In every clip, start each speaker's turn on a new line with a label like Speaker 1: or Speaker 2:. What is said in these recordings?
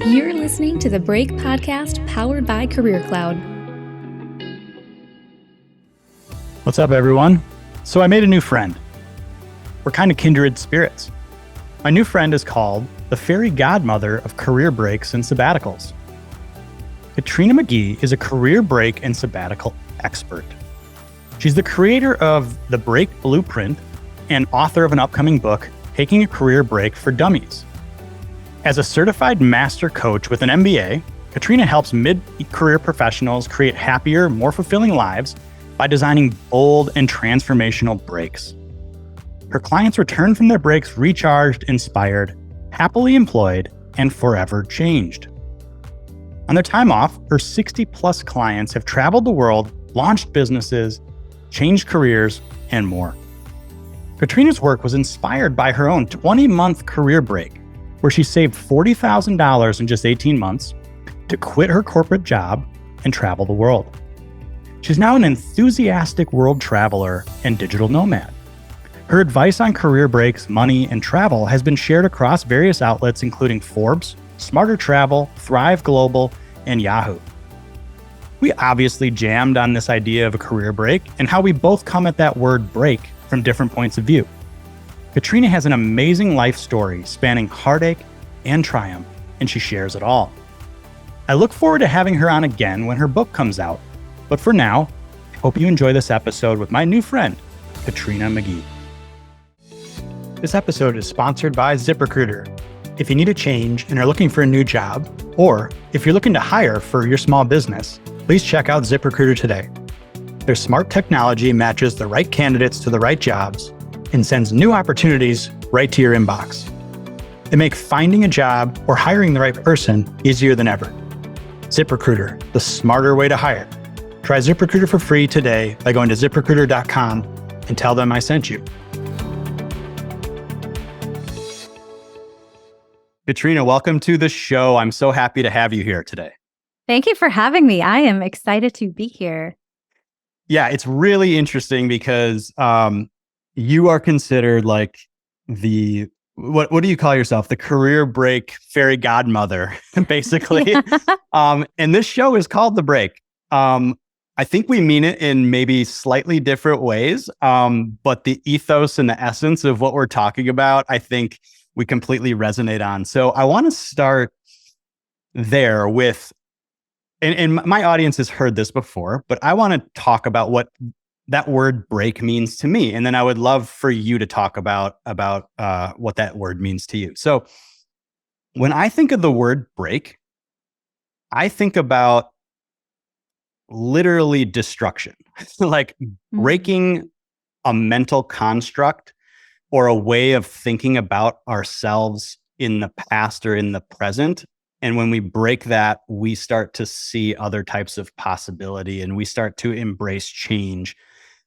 Speaker 1: You're listening to the Break Podcast powered by Career Cloud.
Speaker 2: What's up, everyone? So I made a new friend. We're kind of kindred spirits. My new friend is called the fairy godmother of career breaks and sabbaticals. Katrina McGhee is a career break and sabbatical expert. She's the creator of the Break Blueprint and author of an upcoming book, Taking a Career Break for Dummies. As a certified master coach with an MBA, Katrina helps mid-career professionals create happier, more fulfilling lives by designing bold and transformational breaks. Her clients return from their breaks recharged, inspired, happily employed, and forever changed. On their time off, her 60-plus clients have traveled the world, launched businesses, changed careers, and more. Katrina's work was inspired by her own 20-month career break, where she saved $40,000 in just 18 months to quit her corporate job and travel the world. She's now an enthusiastic world traveler and digital nomad. Her advice on career breaks, money, and travel has been shared across various outlets, including Forbes, Smarter Travel, Thrive Global, and Yahoo. We obviously jammed on this idea of a career break and how we both come at that word break from different points of view. Katrina has an amazing life story spanning heartache and triumph, and she shares it all. I look forward to having her on again when her book comes out. But for now, I hope you enjoy this episode with my new friend, Katrina McGhee. This episode is sponsored by ZipRecruiter. If you need a change and are looking for a new job, or if you're looking to hire for your small business, please check out ZipRecruiter today. Their smart technology matches the right candidates to the right jobs and sends new opportunities right to your inbox. They make finding a job or hiring the right person easier than ever. ZipRecruiter, the smarter way to hire. Try ZipRecruiter for free today by going to ZipRecruiter.com and tell them I sent you. Katrina, welcome to the show. I'm so happy to have you here today.
Speaker 3: Thank you for having me. I am excited to be here.
Speaker 2: Yeah, it's really interesting because you are considered like the, what do you call yourself? The career break fairy godmother, basically. And this show is called The Break. I think we mean it in maybe slightly different ways, but the ethos and the essence of what we're talking about, I think we completely resonate on. So I want to start there with, and my audience has heard this before, but I want to talk about what that word break means to me. And then I would love for you to talk about what that word means to you. So when I think of the word break, I think about literally destruction, like breaking a mental construct or a way of thinking about ourselves in the past or in the present. And when we break that, we start to see other types of possibility and we start to embrace change.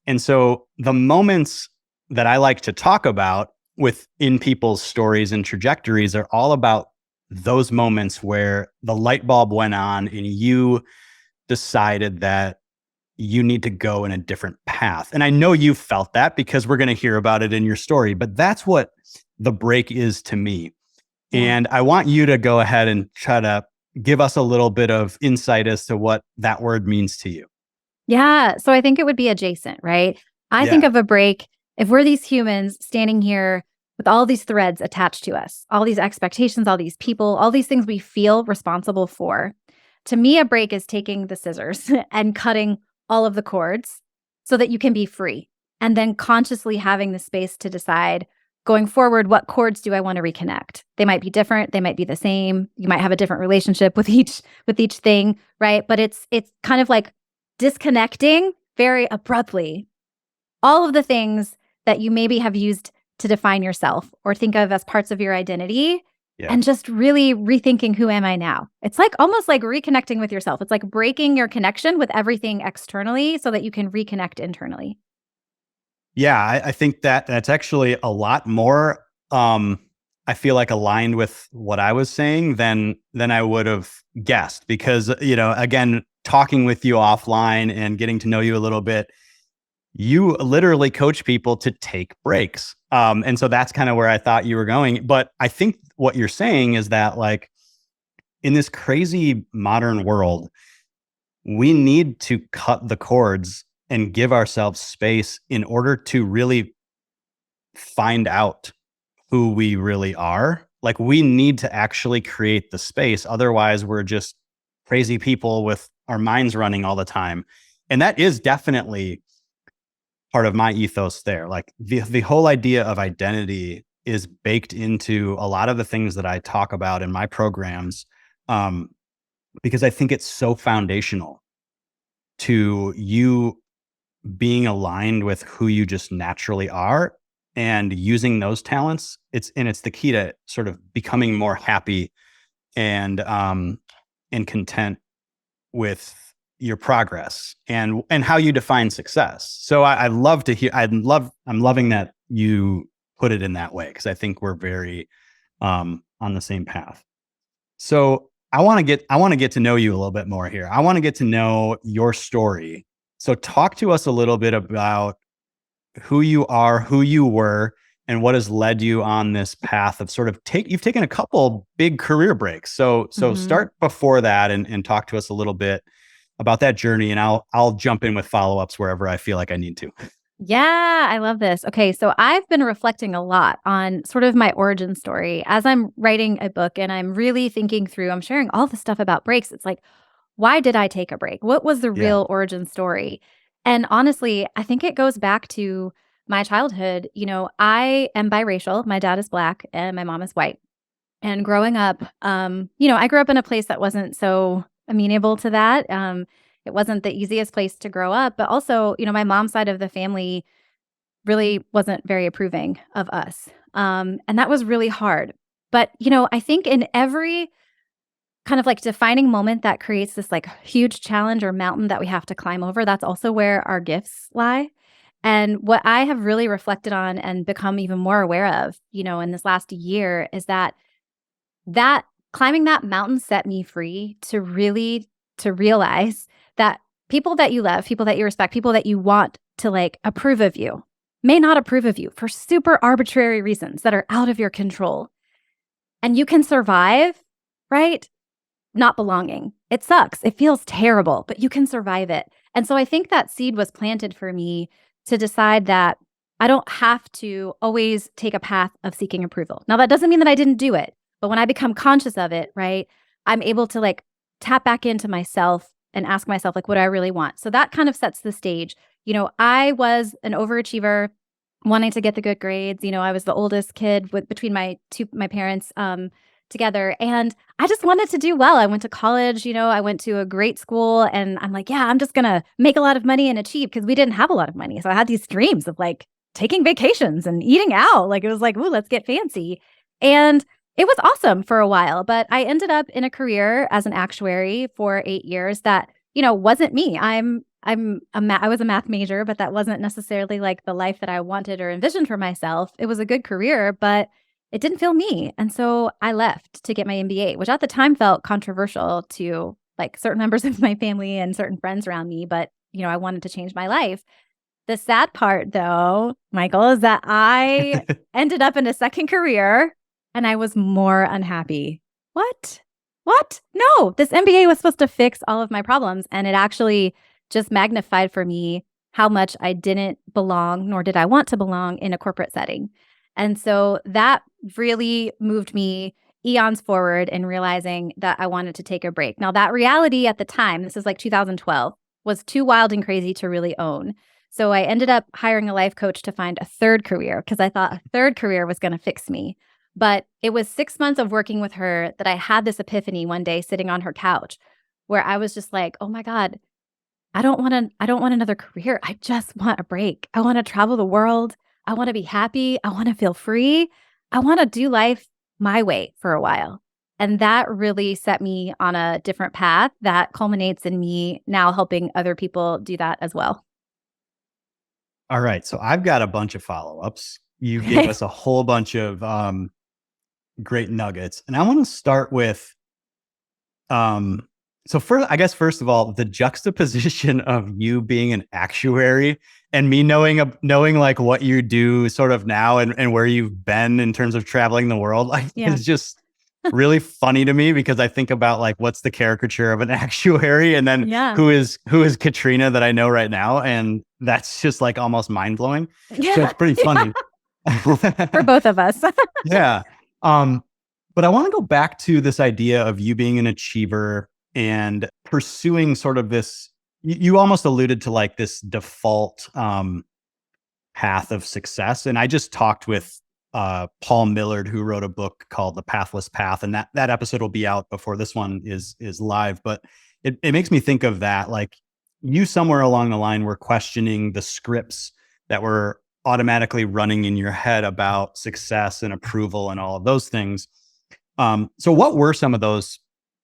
Speaker 2: And so the moments that I like to talk about within people's stories and trajectories are all about those moments where the light bulb went on and you decided that you need to go in a different path. And I know you've felt that because we're going to hear about it in your story, but that's what the break is to me. And I want you to go ahead and try to give us a little bit of insight as to what that word means to you.
Speaker 3: Yeah. So I think it would be adjacent, right? I think of a break, if we're these humans standing here with all these threads attached to us, all these expectations, all these people, all these things we feel responsible for. To me, a break is taking the scissors and cutting all of the cords so that you can be free. And then consciously having the space to decide going forward, what cords do I want to reconnect? They might be different. They might be the same. You might have a different relationship with each thing, right? But it's kind of like disconnecting very abruptly all of the things that you maybe have used to define yourself or think of as parts of your identity. Yeah. And just really rethinking, who am I now? It's like almost like reconnecting with yourself. It's like breaking your connection with everything externally so that you can reconnect internally.
Speaker 2: Yeah, I think that's actually a lot more, I feel like, aligned with what I was saying than I would have guessed. Because, again, talking with you offline and getting to know you a little bit, you literally coach people to take breaks. And so that's kind of where I thought you were going. But I think what you're saying is that, like, in this crazy modern world, we need to cut the cords and give ourselves space in order to really find out who we really are. Like, we need to actually create the space. Otherwise, we're just crazy people with our minds running all the time. And that is definitely part of my ethos there. Like, the whole idea of identity is baked into a lot of the things that I talk about in my programs, because I think it's so foundational to you being aligned with who you just naturally are and using those talents. It's the key to sort of becoming more happy and content with your progress and how you define success. So I love to hear. I'm loving that you put it in that way, because I think we're very on the same path. So I want to get to know you a little bit more here. I want to get to know your story. So talk to us a little bit about who you are, who you were, and what has led you on this path of sort of you've taken a couple big career breaks. So start before that and talk to us a little bit about that journey, and I'll jump in with follow-ups wherever I feel like I need to.
Speaker 3: Yeah, I love this. Okay, so I've been reflecting a lot on sort of my origin story as I'm writing a book, and I'm really thinking through, I'm sharing all the stuff about breaks. It's like, why did I take a break? What was the real origin story? And honestly, I think it goes back to my childhood. I am biracial. My dad is Black and my mom is white. And growing up, I grew up in a place that wasn't so amenable to that. It wasn't the easiest place to grow up, but also, my mom's side of the family really wasn't very approving of us. And that was really hard. But, I think in every kind of like defining moment that creates this like huge challenge or mountain that we have to climb over, that's also where our gifts lie. And what I have really reflected on and become even more aware of, in this last year is that climbing that mountain set me free to realize that people that you love, people that you respect, people that you want to like approve of you may not approve of you for super arbitrary reasons that are out of your control. And you can survive, right? Not belonging. It sucks. It feels terrible, but you can survive it. And so I think that seed was planted for me to decide that I don't have to always take a path of seeking approval. Now, that doesn't mean that I didn't do it, but when I become conscious of it, right, I'm able to like tap back into myself and ask myself, like, what do I really want? So that kind of sets the stage. I was an overachiever, wanting to get the good grades. I was the oldest kid between my parents together. And I just wanted to do well. I went to college, I went to a great school, and I'm like, yeah, I'm just going to make a lot of money and achieve, because we didn't have a lot of money. So I had these dreams of like taking vacations and eating out. Like, it was like, ooh, let's get fancy. And it was awesome for a while, but I ended up in a career as an actuary for 8 years that, wasn't me. I was a math major, but that wasn't necessarily like the life that I wanted or envisioned for myself. It was a good career, but it didn't feel me. And so I left to get my MBA, which at the time felt controversial to like certain members of my family and certain friends around me. But, I wanted to change my life. The sad part, though, Michael, is that I ended up in a second career and I was more unhappy. What? No, this MBA was supposed to fix all of my problems. And it actually just magnified for me how much I didn't belong, nor did I want to belong in a corporate setting. And so that really moved me eons forward in realizing that I wanted to take a break. Now, that reality at the time, this is like 2012, was too wild and crazy to really own. So I ended up hiring a life coach to find a third career, because I thought a third career was going to fix me. But it was 6 months of working with her that I had this epiphany one day sitting on her couch, where I was just like, oh my God, I don't want another career. I just want a break. I want to travel the world. I want to be happy. I want to feel free. I want to do life my way for a while. And that really set me on a different path that culminates in me now helping other people do that as well.
Speaker 2: All right. So I've got a bunch of follow-ups. You gave us a whole bunch of great nuggets. And I want to start with, so first of all, the juxtaposition of you being an actuary and me knowing like what you do sort of now and where you've been in terms of traveling the world, like it's just really funny to me because I think about like, what's the caricature of an actuary? And then who is Katrina that I know right now? And that's just like almost mind blowing. So it's pretty funny.
Speaker 3: For both of us.
Speaker 2: Yeah. But I want to go back to this idea of you being an achiever and pursuing sort of this, you almost alluded to like this default path of success. And I just talked with Paul Millard, who wrote a book called The Pathless Path. And that episode will be out before this one is live. But it makes me think of that. Like, you somewhere along the line were questioning the scripts that were automatically running in your head about success and approval and all of those things. So what were some of those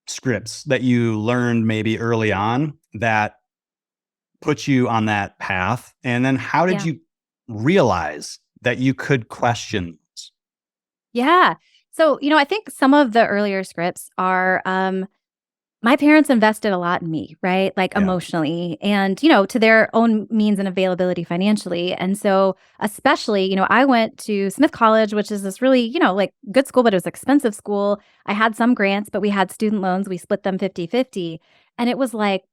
Speaker 2: scripts that you learned maybe early on that put you on that path? And then how did you realize that you could question this?
Speaker 3: Yeah. So, I think some of the earlier scripts are my parents invested a lot in me, right? Like emotionally and, to their own means and availability financially. And so, especially, I went to Smith College, which is this really, like good school, but it was expensive school. I had some grants, but we had student loans. We split them 50-50. And it was like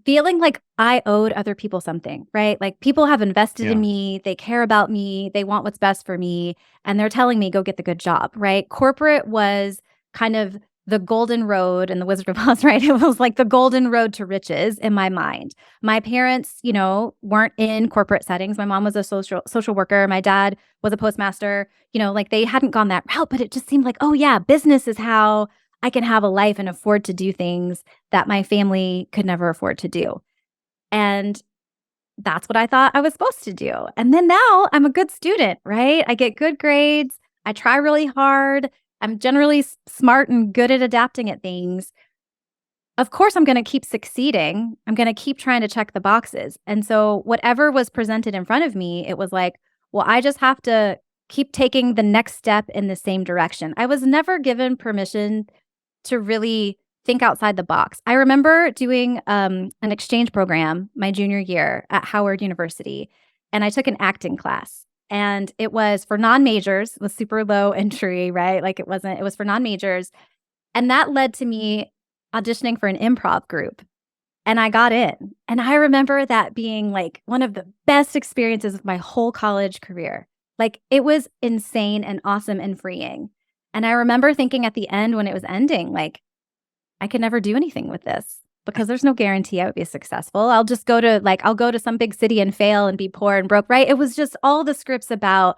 Speaker 3: feeling like I owed other people something, right? Like people have invested in me. They care about me. They want what's best for me. And they're telling me, go get the good job, right? Corporate was kind of the golden road and the Wizard of Oz, right? It was like the golden road to riches in my mind. My parents, weren't in corporate settings. My mom was a social worker. My dad was a postmaster. Like they hadn't gone that route, but it just seemed like, oh yeah, business is how I can have a life and afford to do things that my family could never afford to do. And that's what I thought I was supposed to do. And then now I'm a good student, right? I get good grades. I try really hard. I'm generally smart and good at adapting at things. Of course, I'm going to keep succeeding. I'm going to keep trying to check the boxes. And so whatever was presented in front of me, it was like, well, I just have to keep taking the next step in the same direction. I was never given permission to really think outside the box. I remember doing an exchange program my junior year at Howard University, and I took an acting class. And it was for non-majors with super low entry, right? Like it was for non-majors. And that led to me auditioning for an improv group. And I got in. And I remember that being like one of the best experiences of my whole college career. Like it was insane and awesome and freeing. And I remember thinking at the end when it was ending, like, I could never do anything with this because there's no guarantee I would be successful. I'll go to some big city and fail and be poor and broke, right? It was just all the scripts about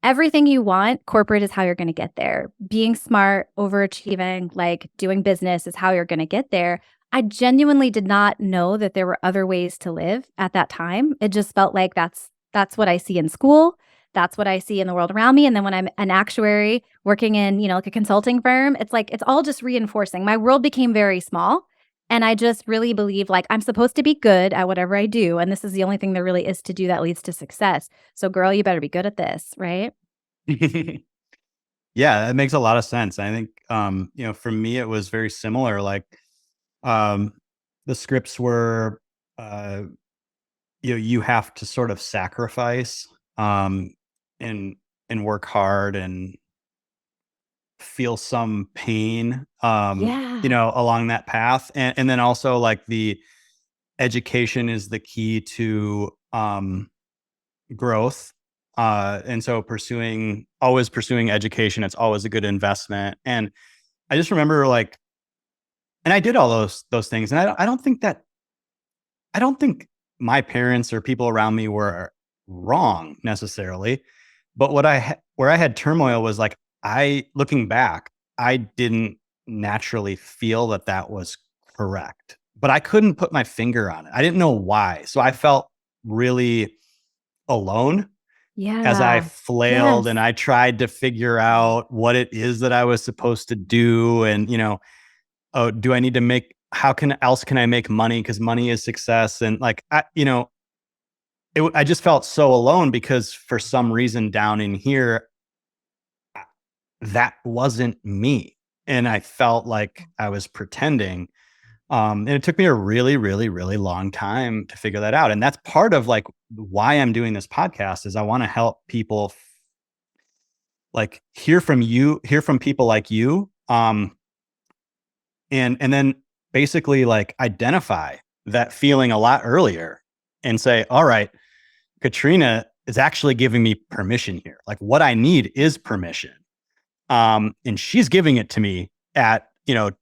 Speaker 3: everything you want. Corporate is how you're going to get there. Being smart, overachieving, like doing business is how you're going to get there. I genuinely did not know that there were other ways to live at that time. It just felt like that's what I see in school. That's what I see in the world around me. And then when I'm an actuary working in, like a consulting firm, it's like, it's all just reinforcing. My world became very small. And I just really believe like I'm supposed to be good at whatever I do. And this is the only thing there really is to do that leads to success. So girl, you better be good at this, right?
Speaker 2: Yeah, it makes a lot of sense. I think, for me, it was very similar. Like the scripts were, you have to sort of sacrifice and work hard and feel some pain, along that path. And then also like the education is the key to growth. And so always pursuing education, it's always a good investment. And I just remember like, and I did all those things. And I don't think my parents or people around me were wrong necessarily. But where I had turmoil was like, looking back, I didn't naturally feel that was correct, but I couldn't put my finger on it. I didn't know why. So I felt really alone as I flailed and I tried to figure out what it is that I was supposed to do. And, oh, do I need to how else can I make money? Because money is success. And like, I just felt so alone because for some reason down in here, that wasn't me. And I felt like I was pretending. And it took me a really, really, really long time to figure that out. And that's part of like why I'm doing this podcast is I want to help people like hear from people like you. And then basically like identify that feeling a lot earlier and say, all right, Katrina is actually giving me permission here. Like what I need is permission. And she's giving it to me at,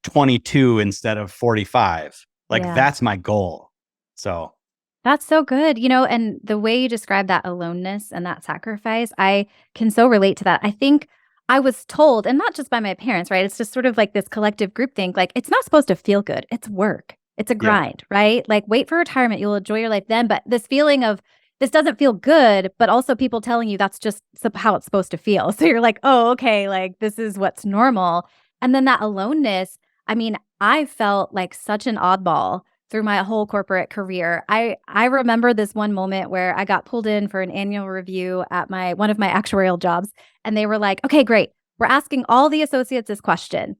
Speaker 2: 22 instead of 45. Like that's my goal. So
Speaker 3: that's so good. And the way you describe that aloneness and that sacrifice, I can so relate to that. I think I was told, and not just by my parents, right? It's just sort of like this collective group think, like it's not supposed to feel good. It's work. It's a grind, right? Like wait for retirement. You'll enjoy your life then. But this feeling of this doesn't feel good, but also people telling you that's just how it's supposed to feel. So you're like, oh, okay, like this is what's normal. And then that aloneness, I mean, I felt like such an oddball through my whole corporate career. I remember this one moment where I got pulled in for an annual review at one of my actuarial jobs. And they were like, okay, great. We're asking all the associates this question.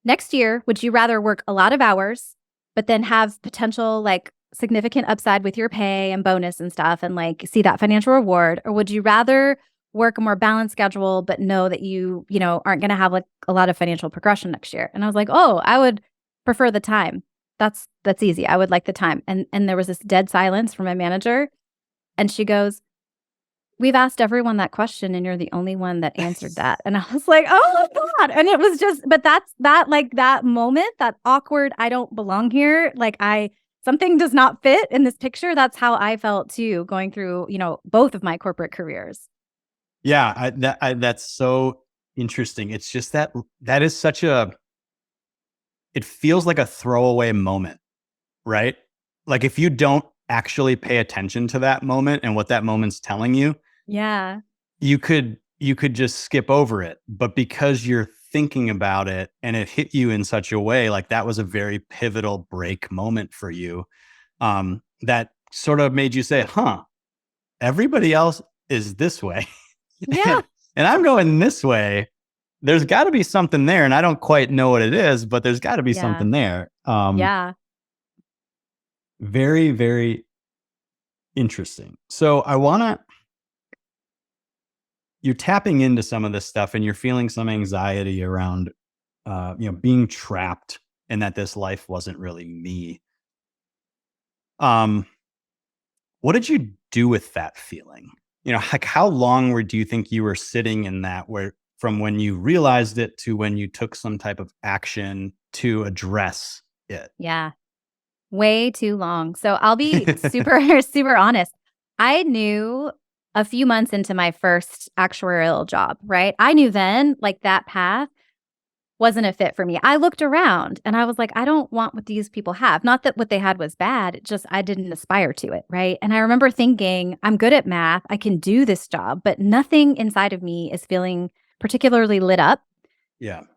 Speaker 3: Next year, would you rather work a lot of hours, but then have potential like significant upside with your pay and bonus and stuff and like see that financial reward? Or would you rather work a more balanced schedule, but know that you aren't going to have like a lot of financial progression next year? And I was like, oh, I would prefer the time. That's easy. I would like the time. And there was this dead silence from my manager. And she goes, we've asked everyone that question and you're the only one that answered that. And I was like, oh God. And it was just, but that moment, that awkward, I don't belong here. Like something does not fit in this picture. That's how I felt too, going through, both of my corporate careers.
Speaker 2: Yeah, that's so interesting. It's just that is such it feels like a throwaway moment, right? Like if you don't actually pay attention to that moment and what that moment's telling you, you could just skip over it. But because you're thinking about it and it hit you in such a way, like that was a very pivotal break moment for you, that sort of made you say, huh, everybody else is this way.
Speaker 3: Yeah.
Speaker 2: And I'm going this way. There's got to be something there. And I don't quite know what it is, but there's got to be something there. Very, very interesting. So you're tapping into some of this stuff and you're feeling some anxiety around, being trapped and that this life wasn't really me. What did you do with that feeling? Like how long do you think you were sitting in that, where from when you realized it to when you took some type of action to address it?
Speaker 3: Yeah, way too long. So I'll be super, super honest. I knew a few months into my first actuarial job, right? I knew then like that path wasn't a fit for me. I looked around and I was like, I don't want what these people have. Not that what they had was bad, it just I didn't aspire to it, right? And I remember thinking, I'm good at math, I can do this job, but nothing inside of me is feeling particularly lit up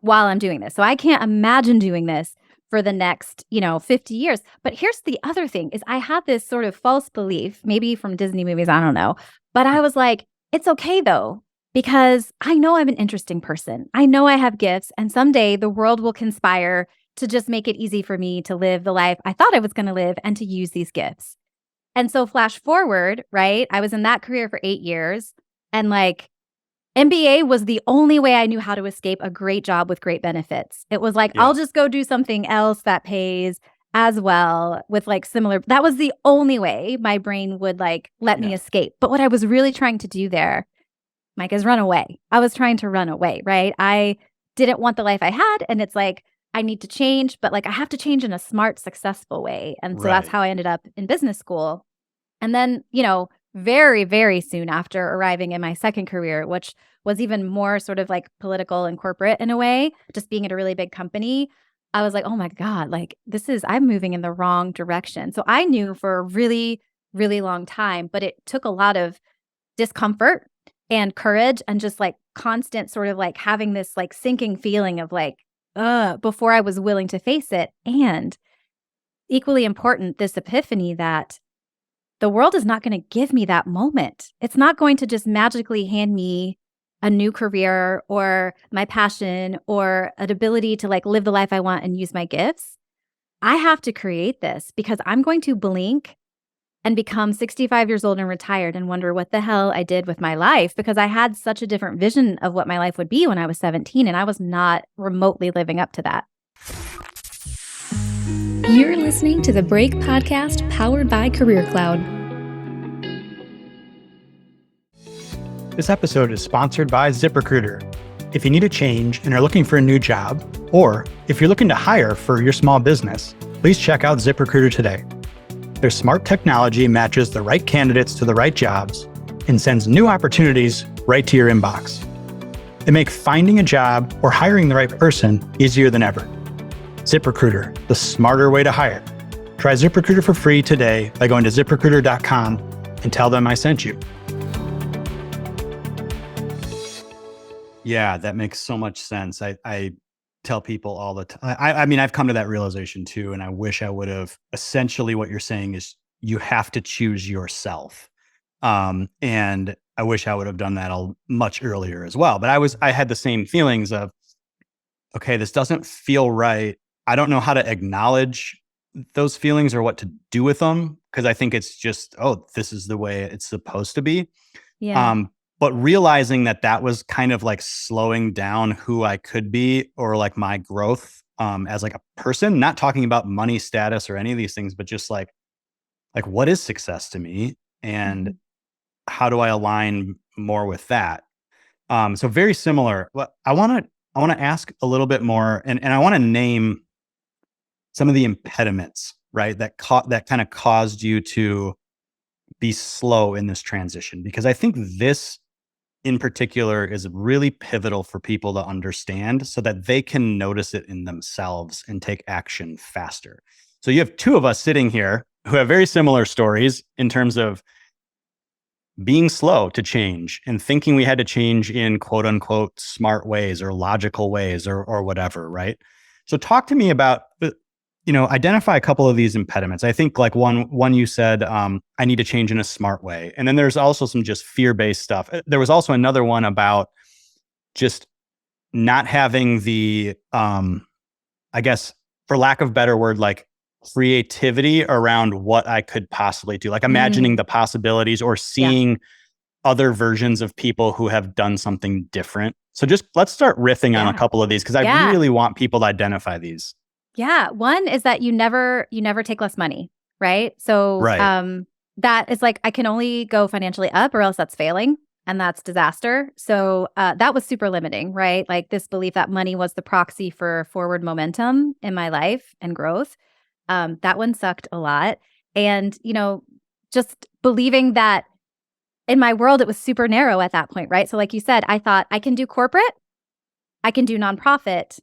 Speaker 3: while I'm doing this. So I can't imagine doing this for the next, 50 years. But here's the other thing is I had this sort of false belief, maybe from Disney movies, I don't know. But I was like, it's okay though, because I know I'm an interesting person. I know I have gifts, and someday the world will conspire to just make it easy for me to live the life I thought I was going to live and to use these gifts. And so flash forward, right? I was in that career for 8 years, and like MBA was the only way I knew how to escape a great job with great benefits. It was like, I'll just go do something else that pays as well with like similar. That was the only way my brain would like let me escape. But what I was really trying to do there, Mike, is run away. I was trying to run away, right? I didn't want the life I had. And it's like, I need to change, but like I have to change in a smart, successful way. And so that's how I ended up in business school. And then, very, very soon after arriving in my second career, which was even more sort of like political and corporate in a way, just being at a really big company, I was like, oh my God, like I'm moving in the wrong direction. So I knew for a really, really long time, but it took a lot of discomfort and courage and just like constant sort of like having this like sinking feeling of like, before I was willing to face it. And equally important, this epiphany that the world is not going to give me that moment. It's not going to just magically hand me a new career or my passion or an ability to like live the life I want and use my gifts. I have to create this because I'm going to blink and become 65 years old and retired and wonder what the hell I did with my life, because I had such a different vision of what my life would be when I was 17, and I was not remotely living up to that.
Speaker 1: You're listening to the Break Podcast, powered by Career Cloud.
Speaker 2: This episode is sponsored by ZipRecruiter. If you need a change and are looking for a new job, or if you're looking to hire for your small business, please check out ZipRecruiter today. Their smart technology matches the right candidates to the right jobs and sends new opportunities right to your inbox. They make finding a job or hiring the right person easier than ever. ZipRecruiter, the smarter way to hire. Try ZipRecruiter for free today by going to ZipRecruiter.com and tell them I sent you. Yeah, that makes so much sense. I tell people all the time. I mean, I've come to that realization too, and I wish I would have. Essentially, what you're saying is you have to choose yourself. And I wish I would have done that much earlier as well. But I had the same feelings of, okay, this doesn't feel right. I don't know how to acknowledge those feelings or what to do with them, because I think it's just, oh, this is the way it's supposed to be.
Speaker 3: Yeah.
Speaker 2: But realizing that was kind of like slowing down who I could be, or like my growth as like a person, not talking about money, status, or any of these things, but just like what is success to me, and how do I align more with that? So very similar. But I want to ask a little bit more, and I want to name some of the impediments, right? That kind of caused you to be slow in this transition, because I think this in particular is really pivotal for people to understand so that they can notice it in themselves and take action faster. So you have two of us sitting here who have very similar stories in terms of being slow to change and thinking we had to change in quote unquote smart ways or logical ways or whatever, right? So talk to me about, identify a couple of these impediments. I think like one you said, I need to change in a smart way. And then there's also some just fear-based stuff. There was also another one about just not having the, I guess, for lack of a better word, like creativity around what I could possibly do, like imagining the possibilities or seeing other versions of people who have done something different. So just let's start riffing on a couple of these, because I really want people to identify these.
Speaker 3: Yeah. One is that you never take less money, right? So that is like, I can only go financially up, or else that's failing, and that's disaster. So that was super limiting, right? Like this belief that money was the proxy for forward momentum in my life and growth. That one sucked a lot. And, just believing that in my world, it was super narrow at that point, right? So like you said, I thought I can do corporate, I can do nonprofit,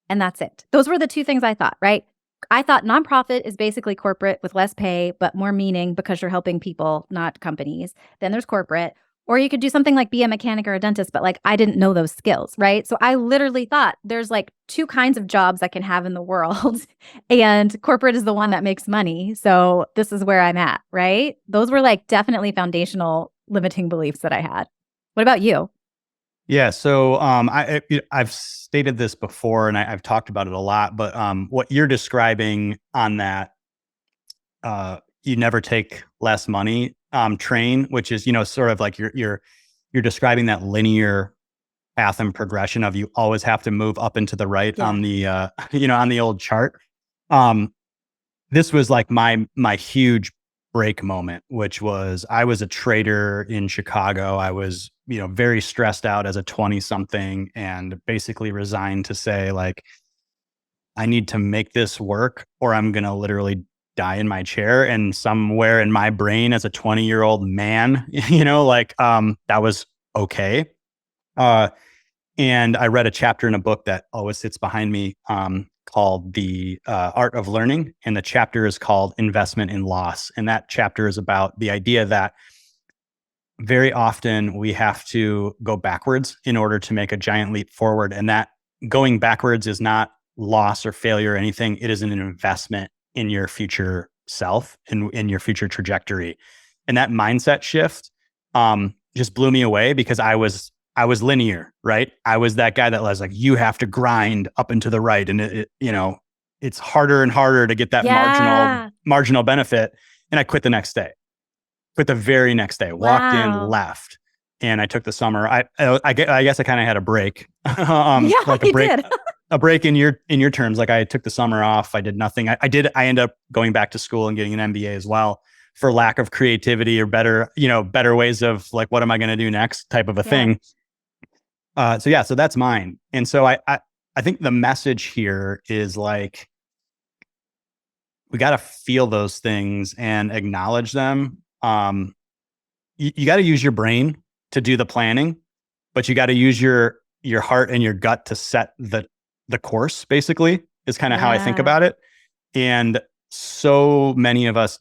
Speaker 3: and that's it. Those were the two things I thought, right? I thought nonprofit is basically corporate with less pay, but more meaning because you're helping people, not companies. Then there's corporate. Or you could do something like be a mechanic or a dentist, but like I didn't know those skills, right? So I literally thought there's like two kinds of jobs I can have in the world, and corporate is the one that makes money. So this is where I'm at, right? Those were like definitely foundational limiting beliefs that I had. What about you?
Speaker 2: Yeah. So I've stated this before, and I've talked about it a lot, but what you're describing on that, you never take less money train, which is, sort of like you're describing that linear path and progression of you always have to move up and to the right on the, on the old chart. This was like my huge break moment, which was I was a trader in Chicago. I was, very stressed out as a 20-something, and basically resigned to say, like, I need to make this work or I'm going to literally die in my chair. And somewhere in my brain as a 20-year-old man, that was okay. And I read a chapter in a book that always sits behind me, called The Art of Learning. And the chapter is called Investment in Loss. And that chapter is about the idea that very often we have to go backwards in order to make a giant leap forward. And that going backwards is not loss or failure or anything. It is an investment in your future self and in your future trajectory. And that mindset shift just blew me away, because I was linear, right? I was that guy that was like, you have to grind up and to the right. And it's harder and harder to get that marginal benefit. And I quit the next day. But the very next day, walked in,
Speaker 3: Wow.
Speaker 2: left, and I took the summer. I guess I kind of had a break,
Speaker 3: Yeah,
Speaker 2: like
Speaker 3: you did.
Speaker 2: a break in your terms. Like I took the summer off. I did nothing. I ended up going back to school and getting an MBA as well for lack of creativity or better ways of like, what am I going to do next type of a thing. So that's mine. And so I think the message here is like, we got to feel those things and acknowledge them. You got to use your brain to do the planning, but you got to use your heart and your gut to set the course, basically, is kind of how I think about it. And so many of us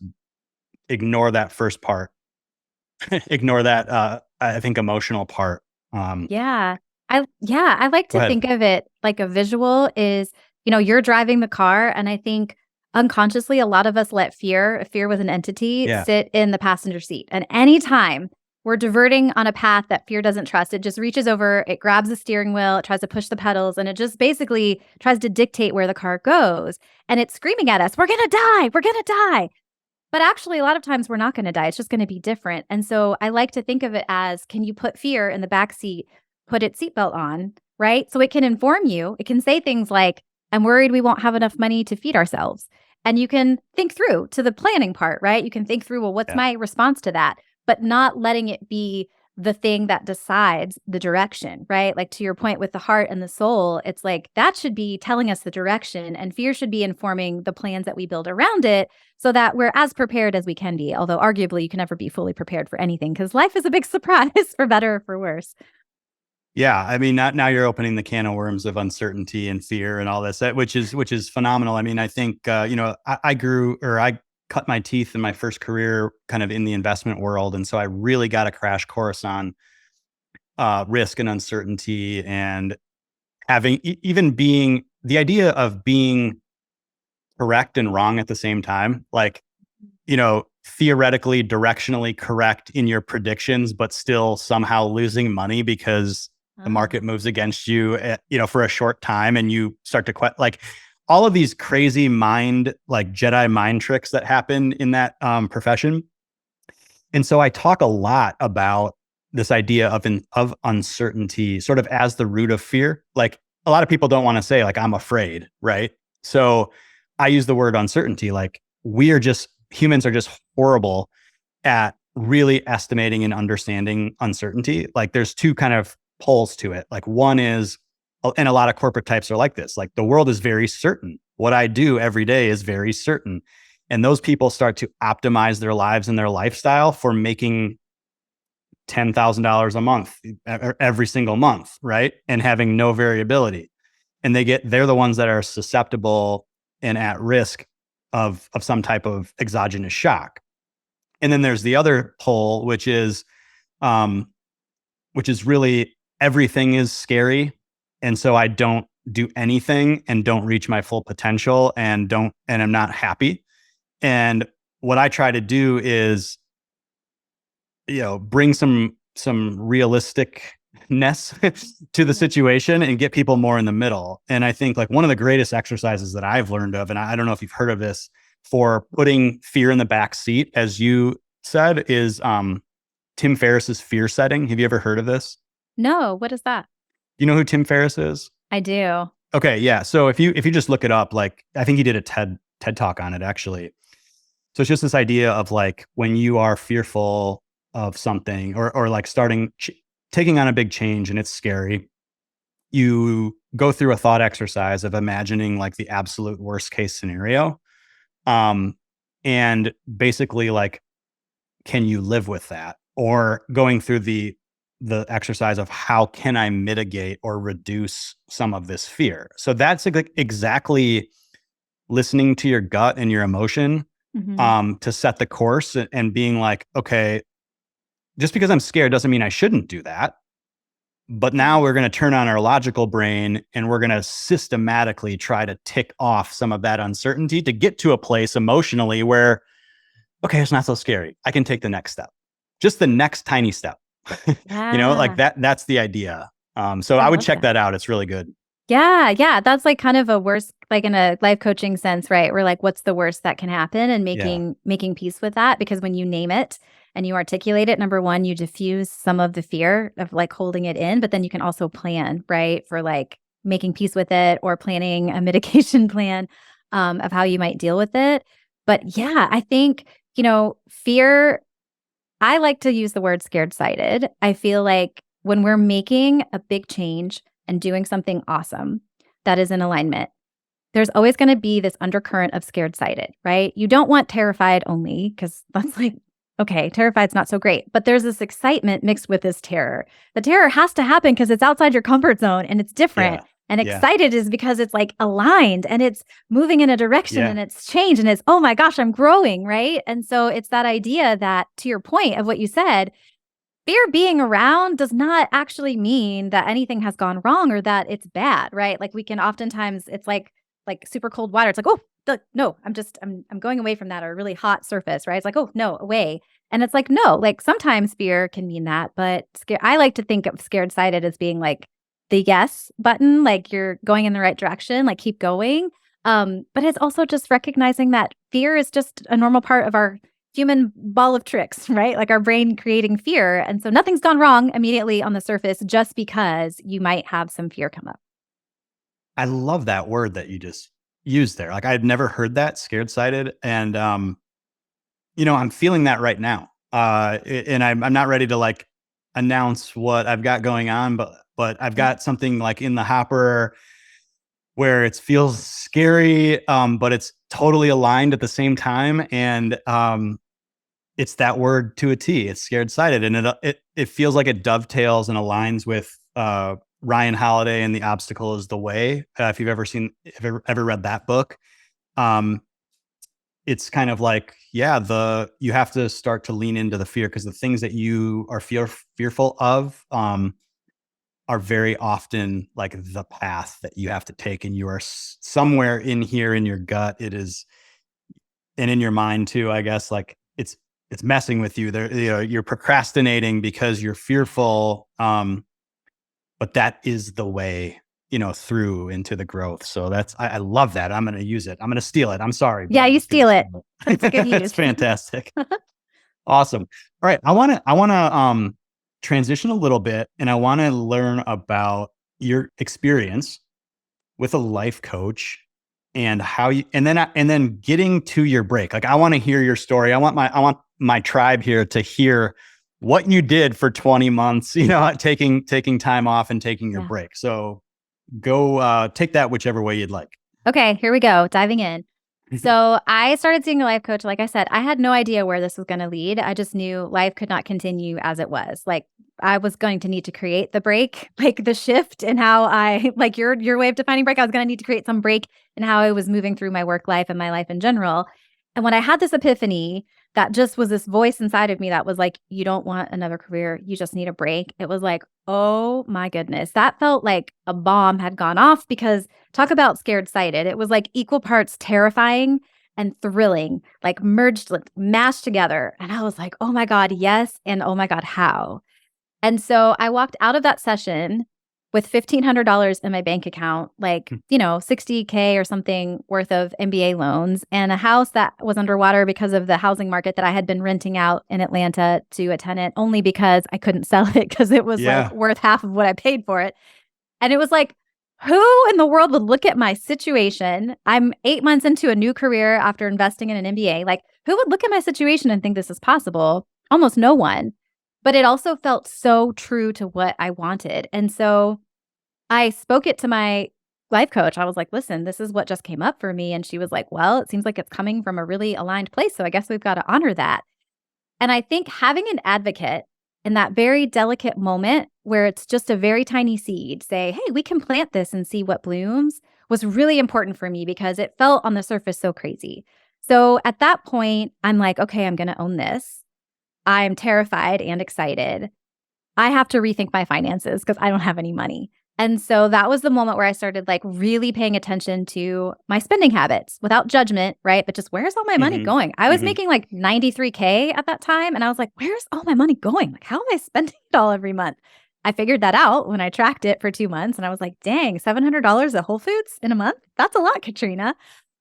Speaker 2: ignore that first part, ignore that, I think, emotional part.
Speaker 3: I like to think of it like a visual is, you're driving the car, and I think unconsciously a lot of us let fear, if fear was an entity, sit in the passenger seat. And anytime we're diverting on a path that fear doesn't trust, it just reaches over, it grabs the steering wheel, it tries to push the pedals, and it just basically tries to dictate where the car goes. And it's screaming at us, we're going to die, we're going to die. But actually, a lot of times we're not going to die. It's just going to be different. And so I like to think of it as, can you put fear in the back seat, put its seatbelt on, right? So it can inform you. It can say things like, I'm worried we won't have enough money to feed ourselves. And you can think through to the planning part, right? You can think through, well, what's my response to that? But not letting it be the thing that decides the direction, right? Like to your point with the heart and the soul, it's like that should be telling us the direction, and fear should be informing the plans that we build around it so that we're as prepared as we can be. Although arguably you can never be fully prepared for anything because life is a big surprise for better or for worse.
Speaker 2: Yeah, I mean, now you're opening the can of worms of uncertainty and fear and all this, which is phenomenal. I mean, I think I cut my teeth in my first career kind of in the investment world, and so I really got a crash course on risk and uncertainty, and having even being the idea of being correct and wrong at the same time, like theoretically, directionally correct in your predictions, but still somehow losing money because the market moves against you, for a short time, and you start to like all of these crazy Jedi mind tricks that happen in that profession. And so I talk a lot about this idea of uncertainty, sort of as the root of fear. Like a lot of people don't want to say like, I'm afraid, right? So I use the word uncertainty. Like humans are just horrible at really estimating and understanding uncertainty. Like there's two kind of poles to it. Like one is, and a lot of corporate types are like this, like the world is very certain. What I do every day is very certain. And those people start to optimize their lives and their lifestyle for making $10,000 a month every single month, right? And having no variability. And they're the ones that are susceptible and at risk of some type of exogenous shock. And then there's the other pole, which is really everything is scary. And so I don't do anything and don't reach my full potential and I'm not happy. And what I try to do is, bring some realisticness to the situation and get people more in the middle. And I think like one of the greatest exercises that I've learned of, and I don't know if you've heard of this, for putting fear in the back seat, as you said, is Tim Ferriss's fear setting. Have you ever heard of this?
Speaker 3: No, what is that?
Speaker 2: You know who Tim Ferriss is?
Speaker 3: I do.
Speaker 2: Okay, yeah. So if you just look it up, like I think he did a TED talk on it actually. So it's just this idea of like when you are fearful of something or like taking on a big change and it's scary, you go through a thought exercise of imagining like the absolute worst case scenario. And basically like, can you live with that? Or going through the exercise of how can I mitigate or reduce some of this fear? So that's like exactly listening to your gut and your emotion, to set the course and being like, okay, just because I'm scared doesn't mean I shouldn't do that. But now we're going to turn on our logical brain and we're going to systematically try to tick off some of that uncertainty to get to a place emotionally where, okay, it's not so scary. I can take the next step, just the next tiny step. Like that's the idea. So I would check that out. It's really good.
Speaker 3: Yeah. That's like kind of a worst, like in a life coaching sense, right? We're like, what's the worst that can happen, and making peace with that, because when you name it and you articulate it, number one, you diffuse some of the fear of like holding it in, but then you can also plan, right, for like making peace with it or planning a mitigation plan of how you might deal with it. But yeah, I think, fear, I like to use the word scared sighted. I feel like when we're making a big change and doing something awesome that is in alignment, there's always going to be this undercurrent of scared sighted, right? You don't want terrified only, because that's like, okay, terrified's not so great. But there's this excitement mixed with this terror. The terror has to happen because it's outside your comfort zone and it's different.
Speaker 2: Yeah.
Speaker 3: And excited is because it's like aligned and it's moving in a direction and it's changed and it's, oh my gosh, I'm growing, right? And so it's that idea that, to your point of what you said, fear being around does not actually mean that anything has gone wrong or that it's bad, right? Like we can oftentimes, it's like super cold water. It's like, oh, no, I'm going away from that, or a really hot surface, right? It's like, oh, no, away. And it's like, no, like sometimes fear can mean that, but I like to think of scared sighted as being like the yes button, like you're going in the right direction, like keep going. But it's also just recognizing that fear is just a normal part of our human ball of tricks, right? Like our brain creating fear. And so nothing's gone wrong immediately on the surface just because you might have some fear come up.
Speaker 2: I love that word that you just used there. Like I had never heard that, scared sighted. And, I'm feeling that right now. And I'm not ready to like announce what I've got going on, but I've got something like in the hopper where it feels scary, but it's totally aligned at the same time. And, it's that word to a T. It's scared sighted. And it feels like it dovetails and aligns with, Ryan Holiday and The Obstacle is the Way. If you've ever read that book, it's kind of like, you have to start to lean into the fear, because the things that you are fearful of, are very often like the path that you have to take. And you are somewhere in here in your gut. It is, and in your mind too, I guess, like it's messing with you there. You're procrastinating because you're fearful. But that is the way, through into the growth. So I love that. I'm going to use it. I'm going to steal it. I'm sorry.
Speaker 3: Yeah, you steal it. It's good use.
Speaker 2: It's fantastic. Awesome. All right. I want to transition a little bit, and I want to learn about your experience with a life coach and how you, and then getting to your break. Like I want to hear your story. I want my tribe here to hear what you did for 20 months, taking time off and taking your break. So go take that whichever way you'd like.
Speaker 3: Okay, here we go. Diving in. So I started seeing a life coach. Like I said, I had no idea where this was going to lead. I just knew life could not continue as it was. Like I was going to need to create the break, like the shift in how I, like your way of defining break. I was going to need to create some break in how I was moving through my work life and my life in general. And when I had this epiphany, that just was this voice inside of me that was like, you don't want another career. You just need a break. It was like, oh my goodness. That felt like a bomb had gone off, because talk about scared sighted. It was like equal parts terrifying and thrilling, like merged, like mashed together. And I was like, oh my God, yes. And oh my God, how? And so I walked out of that session with $1,500 in my bank account, like, $60K or something worth of MBA loans, and a house that was underwater because of the housing market that I had been renting out in Atlanta to a tenant only because I couldn't sell it because it was like worth half of what I paid for it. And it was like, who in the world would look at my situation? I'm 8 months into a new career after investing in an MBA. Like, who would look at my situation and think this is possible? Almost no one. But it also felt so true to what I wanted. And so I spoke it to my life coach. I was like, listen, this is what just came up for me. And she was like, well, it seems like it's coming from a really aligned place. So I guess we've got to honor that. And I think having an advocate in that very delicate moment where it's just a very tiny seed, say, hey, we can plant this and see what blooms, was really important for me, because it felt on the surface so crazy. So at that point, I'm like, okay, I'm going to own this. I'm terrified and excited. I have to rethink my finances because I don't have any money. And so that was the moment where I started like really paying attention to my spending habits without judgment, right? But just, where's all my money going? I was making like $93K at that time. And I was like, where's all my money going? Like, how am I spending it all every month? I figured that out when I tracked it for 2 months. And I was like, dang, $700 at Whole Foods in a month? That's a lot, Katrina.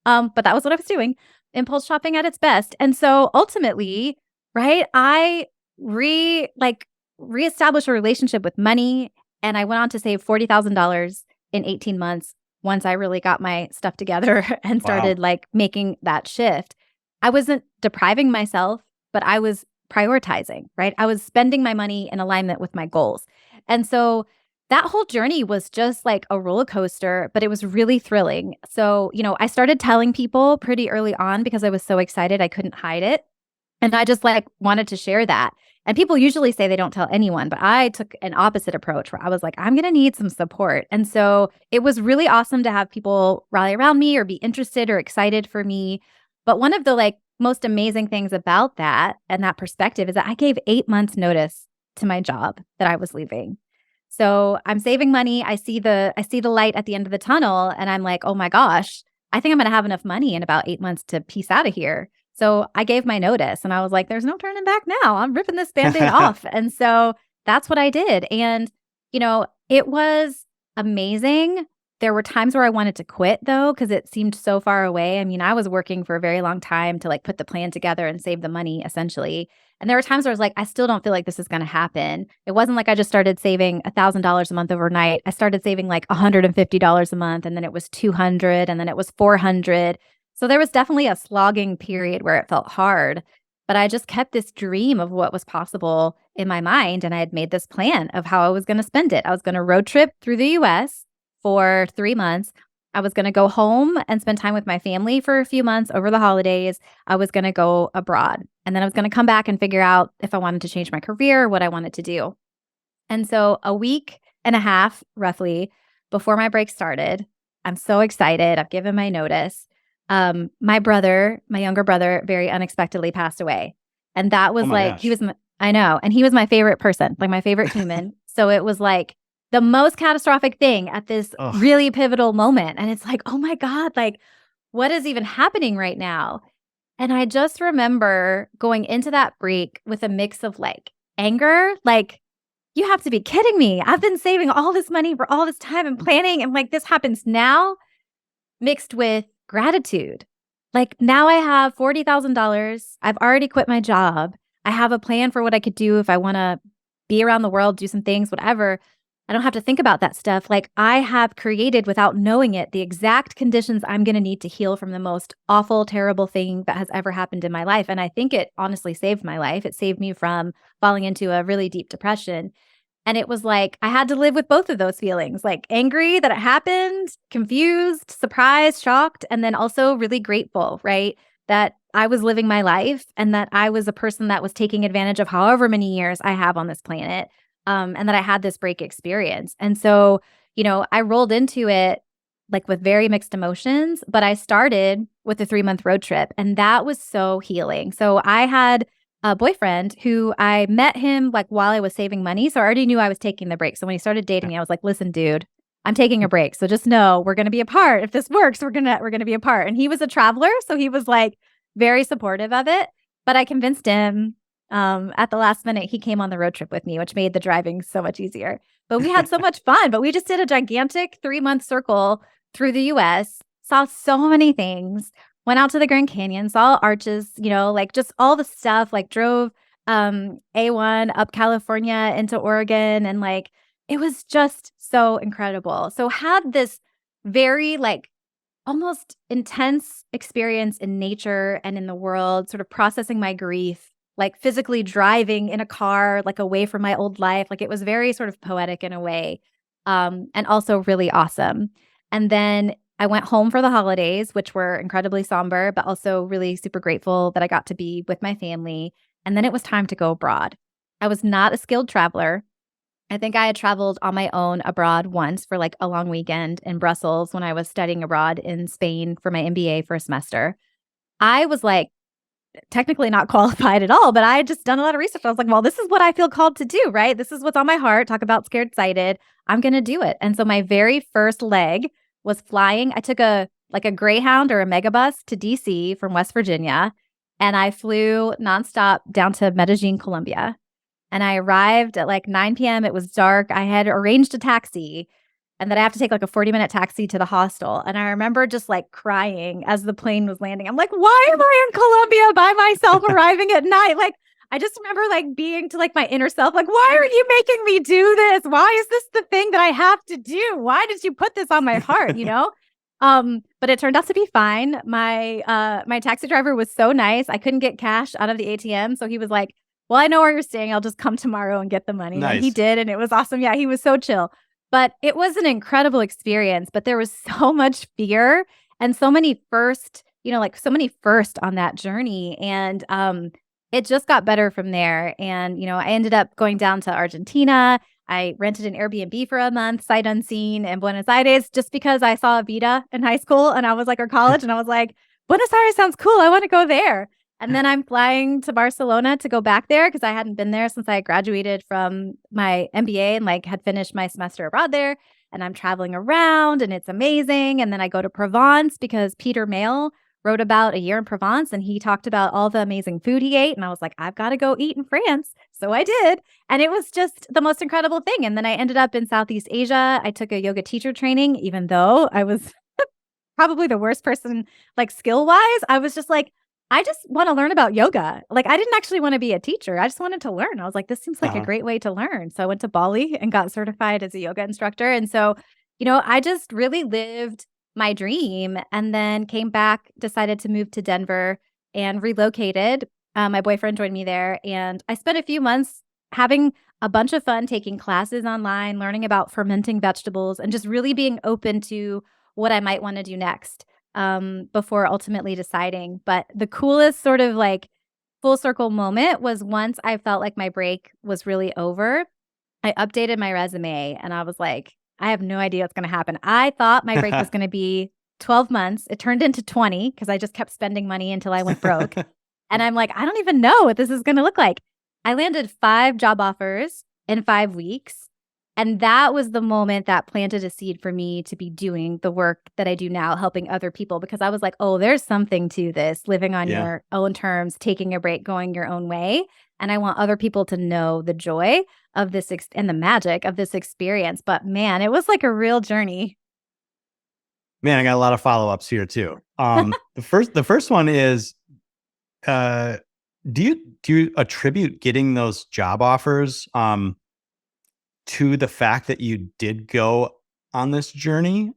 Speaker 3: But that was what I was doing. Impulse shopping at its best. And so ultimately, right? I reestablished a relationship with money, and I went on to save $40,000 in 18 months once I really got my stuff together and started making that shift. I wasn't depriving myself, but I was prioritizing, right? I was spending my money in alignment with my goals. And so that whole journey was just like a roller coaster, but it was really thrilling. So, I started telling people pretty early on because I was so excited I couldn't hide it. And I just wanted to share that. And people usually say they don't tell anyone, but I took an opposite approach where I was like, I'm going to need some support. And so it was really awesome to have people rally around me or be interested or excited for me. But one of the most amazing things about that and that perspective is that I gave 8 months notice to my job that I was leaving. So I'm saving money. I see the light at the end of the tunnel, and I'm like, oh my gosh, I think I'm going to have enough money in about 8 months to peace out of here. So I gave my notice and I was like, there's no turning back now. I'm ripping this Band-Aid off. And so that's what I did. And, it was amazing. There were times where I wanted to quit though, because it seemed so far away. I mean, I was working for a very long time to put the plan together and save the money essentially. And there were times where I was like, I still don't feel like this is going to happen. It wasn't like I just started saving $1,000 a month overnight. I started saving $150 a month, and then it was $200, and then it was $400. So there was definitely a slogging period where it felt hard, but I just kept this dream of what was possible in my mind. And I had made this plan of how I was going to spend it. I was going to road trip through the US for 3 months. I was going to go home and spend time with my family for a few months over the holidays. I was going to go abroad. And then I was going to come back and figure out if I wanted to change my career or what I wanted to do. And so a week and a half, roughly, before my break started, I'm so excited. I've given my notice. My younger brother, very unexpectedly passed away. And that was I know. And he was my favorite person, my favorite human. So it was the most catastrophic thing at this really pivotal moment. And it's oh my God, what is even happening right now? And I just remember going into that break with a mix of anger, you have to be kidding me. I've been saving all this money for all this time and planning, and this happens now, mixed with gratitude. Now I have $40,000. I've already quit my job. I have a plan for what I could do if I want to be around the world, do some things, whatever. I don't have to think about that stuff. I have created, without knowing it, the exact conditions I'm going to need to heal from the most awful, terrible thing that has ever happened in my life. And I think it honestly saved my life. It saved me from falling into a really deep depression. And it was I had to live with both of those feelings, angry that it happened, confused, surprised, shocked, and then also really grateful, right? That I was living my life and that I was a person that was taking advantage of however many years I have on this planet. And that I had this break experience. And so, I rolled into it with very mixed emotions, but I started with a 3-month road trip, and that was so healing. So I had a boyfriend who I met him while I was saving money. So I already knew I was taking the break. So when he started dating me, I was like, listen, dude, I'm taking a break. So just know we're going to be apart. If this works, we're going to be apart. And he was a traveler. So he was very supportive of it, but I convinced him. At the last minute, he came on the road trip with me, which made the driving so much easier. But we had so much fun. But we just did a gigantic 3-month circle through the US, saw so many things, went out to the Grand Canyon, saw arches, just all the stuff, drove A1 up California into Oregon. And it was just so incredible. So had this very almost intense experience in nature and in the world, sort of processing my grief, physically driving in a car, away from my old life. It was very sort of poetic in a way, and also really awesome. And then I went home for the holidays, which were incredibly somber, but also really super grateful that I got to be with my family. And then it was time to go abroad. I was not a skilled traveler. I think I had traveled on my own abroad once for a long weekend in Brussels when I was studying abroad in Spain for my MBA for a semester. I was technically not qualified at all, but I had just done a lot of research. I was like, well, this is what I feel called to do, right? This is what's on my heart. Talk about scared sighted. I'm going to do it. And so my very first leg was flying. I took a Greyhound or a Megabus to DC from West Virginia, and I flew nonstop down to Medellin, Colombia. And I arrived at 9 p.m. It was dark. I had arranged a taxi, and then I have to take a 40-minute taxi to the hostel. And I remember just crying as the plane was landing. I'm like, why am I in Colombia by myself arriving at night? I just remember like being to like my inner self, like, why are you making me do this? Why is this the thing that I have to do? Why did you put this on my heart? But it turned out to be fine. My taxi driver was so nice. I couldn't get cash out of the ATM. So he was like, well, I know where you're staying. I'll just come tomorrow and get the money.
Speaker 2: Nice.
Speaker 3: And he did. And it was awesome. Yeah, he was so chill. But it was an incredible experience. But there was so much fear and so many first on that journey. And it just got better from there. And, I ended up going down to Argentina. I rented an Airbnb for a month, sight unseen, in Buenos Aires, just because I saw Evita in high school and I was like, or college. And I was like, Buenos Aires sounds cool. I want to go there. And then I'm flying to Barcelona to go back there because I hadn't been there since I graduated from my MBA and like had finished my semester abroad there. And I'm traveling around and it's amazing. And then I go to Provence because Peter Mayle wrote about a year in Provence and he talked about all the amazing food he ate. And I was like, I've got to go eat in France. So I did. And it was just the most incredible thing. And then I ended up in Southeast Asia. I took a yoga teacher training, even though I was probably the worst person, like skill wise. I was just like, I just want to learn about yoga. Like, I didn't actually want to be a teacher. I just wanted to learn. I was like, this seems like a great way to learn. So I went to Bali and got certified as a yoga instructor. And so, I just really lived my dream and then came back, decided to move to Denver and relocated. My boyfriend joined me there. And I spent a few months having a bunch of fun, taking classes online, learning about fermenting vegetables, and just really being open to what I might want to do next. Before ultimately deciding. But the coolest sort of like full circle moment was once I felt like my break was really over. I updated my resume and I was like, I have no idea what's going to happen. I thought my break was going to be 12 months. It turned into 20 because I just kept spending money until I went broke. And I'm like, I don't even know what this is going to look like. I landed 5 job offers in 5 weeks. And that was the moment that planted a seed for me to be doing the work that I do now, helping other people, because I was like, oh, there's something to this, living on your own terms, taking a break, going your own way. And I want other people to know the joy of this and the magic of this experience. But man, it was like a real journey.
Speaker 2: Man, I got a lot of follow-ups here too. The first one is, do you attribute getting those job offers to the fact that you did go on this journey,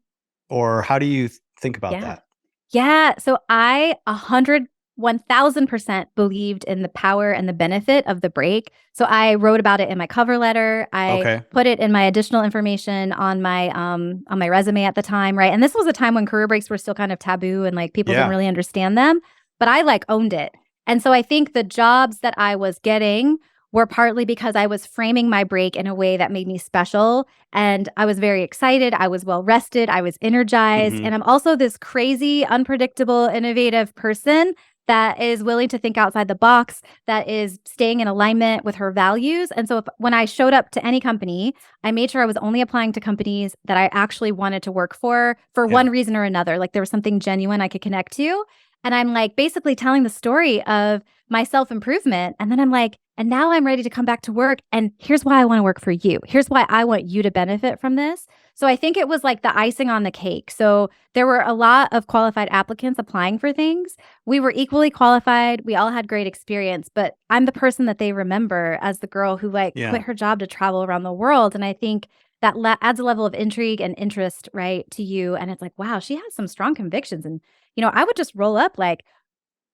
Speaker 2: or how do you think about that?
Speaker 3: Yeah. So I 1,000% believed in the power and the benefit of the break. So I wrote about it in my cover letter. I put it in my additional information on my resume at the time, right? And this was a time when career breaks were still kind of taboo and like people didn't really understand them, but I like owned it. And so I think the jobs that I was getting were partly because I was framing my break in a way that made me special. And I was very excited. I was well rested. I was energized. And I'm also this crazy, unpredictable, innovative person that is willing to think outside the box, that is staying in alignment with her values. And so when I showed up to any company, I made sure I was only applying to companies that I actually wanted to work for one reason or another. Like there was something genuine I could connect to. And I'm like basically telling the story of my self-improvement. And then I'm like, and now I'm ready to come back to work. And here's why I want to work for you. Here's why I want you to benefit from this. So I think it was like the icing on the cake. So there were a lot of qualified applicants applying for things. We were equally qualified. We all had great experience, but I'm the person that they remember as the girl who quit her job to travel around the world. And I think that adds a level of intrigue and interest, right, to you. And it's like, wow, she has some strong convictions. And, I would just roll up like,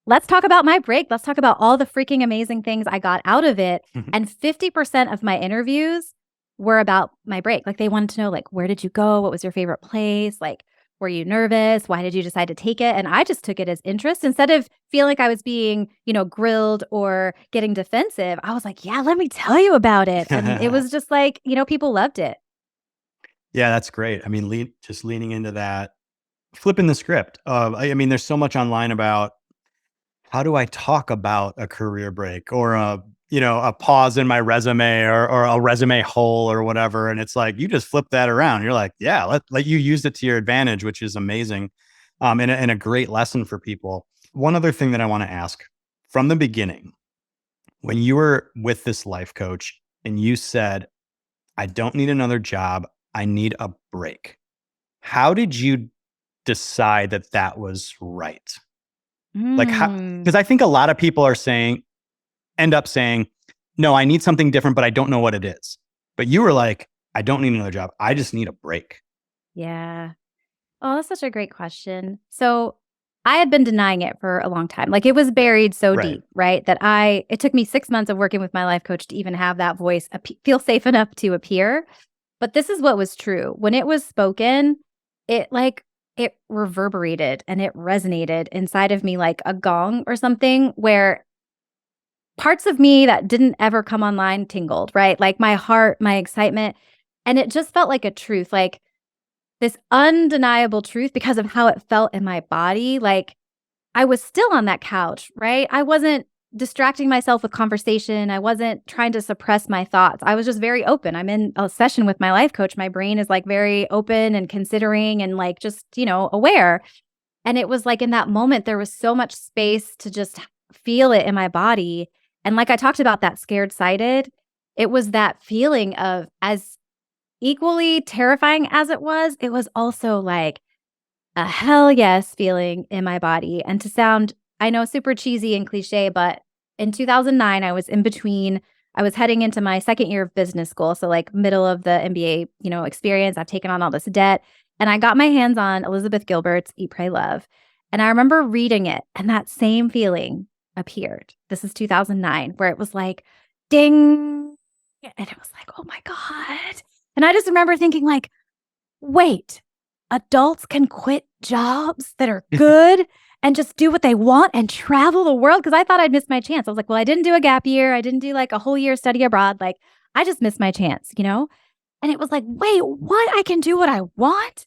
Speaker 3: let's talk about my break. Let's talk about all the freaking amazing things I got out of it. And 50% of my interviews were about my break. Like they wanted to know, like, where did you go? What was your favorite place? Like, were you nervous? Why did you decide to take it? And I just took it as interest instead of feeling like I was being, grilled or getting defensive. I was like, yeah, let me tell you about it. And it was just like, people loved it.
Speaker 2: Yeah, that's great. I mean, just leaning into that, flipping the script. I mean, there's so much online about how do I talk about a career break or a pause in my resume or a resume hole or whatever. And it's like, you just flip that around. You're like, yeah, let you use it to your advantage, which is amazing. And a great lesson for people. One other thing that I want to ask from the beginning, when you were with this life coach and you said, I don't need another job, I need a break. How did you decide that was right? Like, how? Because I think a lot of people are saying, end up saying, no, I need something different, but I don't know what it is. But you were like, I don't need another job. I just need a break.
Speaker 3: Yeah. Oh, that's such a great question. So I had been denying it for a long time. Like it was buried so
Speaker 2: Right.
Speaker 3: deep, right? That it took me 6 months of working with my life coach to even have that voice feel safe enough to appear. But this is what was true. When it was spoken, it reverberated and it resonated inside of me like a gong or something, where parts of me that didn't ever come online tingled, right? Like my heart, my excitement. And it just felt like a truth, like this undeniable truth because of how it felt in my body. Like I was still on that couch, right? I wasn't distracting myself with conversation. I wasn't trying to suppress my thoughts. I was just very open. I'm in a session with my life coach. My brain is like very open and considering and like just, aware. And it was like in that moment, there was so much space to just feel it in my body. And like I talked about that scared sighted, it was that feeling of as equally terrifying as it was also like a hell yes feeling in my body. And to sound, I know, super cheesy and cliche, but in 2009, I was heading into my second year of business school. So like middle of the MBA, experience. I've taken on all this debt and I got my hands on Elizabeth Gilbert's Eat, Pray, Love. And I remember reading it and that same feeling appeared. This is 2009, where it was like, ding. And it was like, oh my God. And I just remember thinking like, wait, adults can quit jobs that are good and just do what they want and travel the world? Because I thought I'd missed my chance. I was like, well, I didn't do a gap year. I didn't do like a whole year study abroad. Like I just missed my chance, And it was like, wait, what? I can do what I want?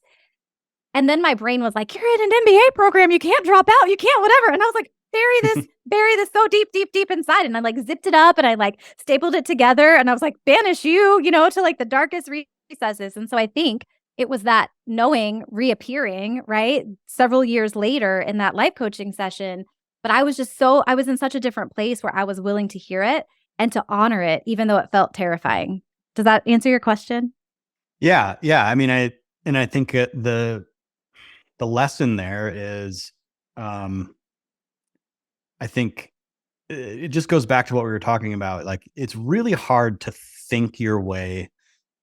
Speaker 3: And then my brain was like, you're in an MBA program. You can't drop out. You can't whatever. And I was like, bury this so deep, deep, deep inside. And I like zipped it up and I like stapled it together. And I was like, banish you, to like the darkest recesses. And so I think it was that knowing reappearing, right? Several years later in that life coaching session. But I was in such a different place where I was willing to hear it and to honor it, even though it felt terrifying. Does that answer your question?
Speaker 2: Yeah. I mean, I think the lesson there is, I think it just goes back to what we were talking about. Like, it's really hard to think your way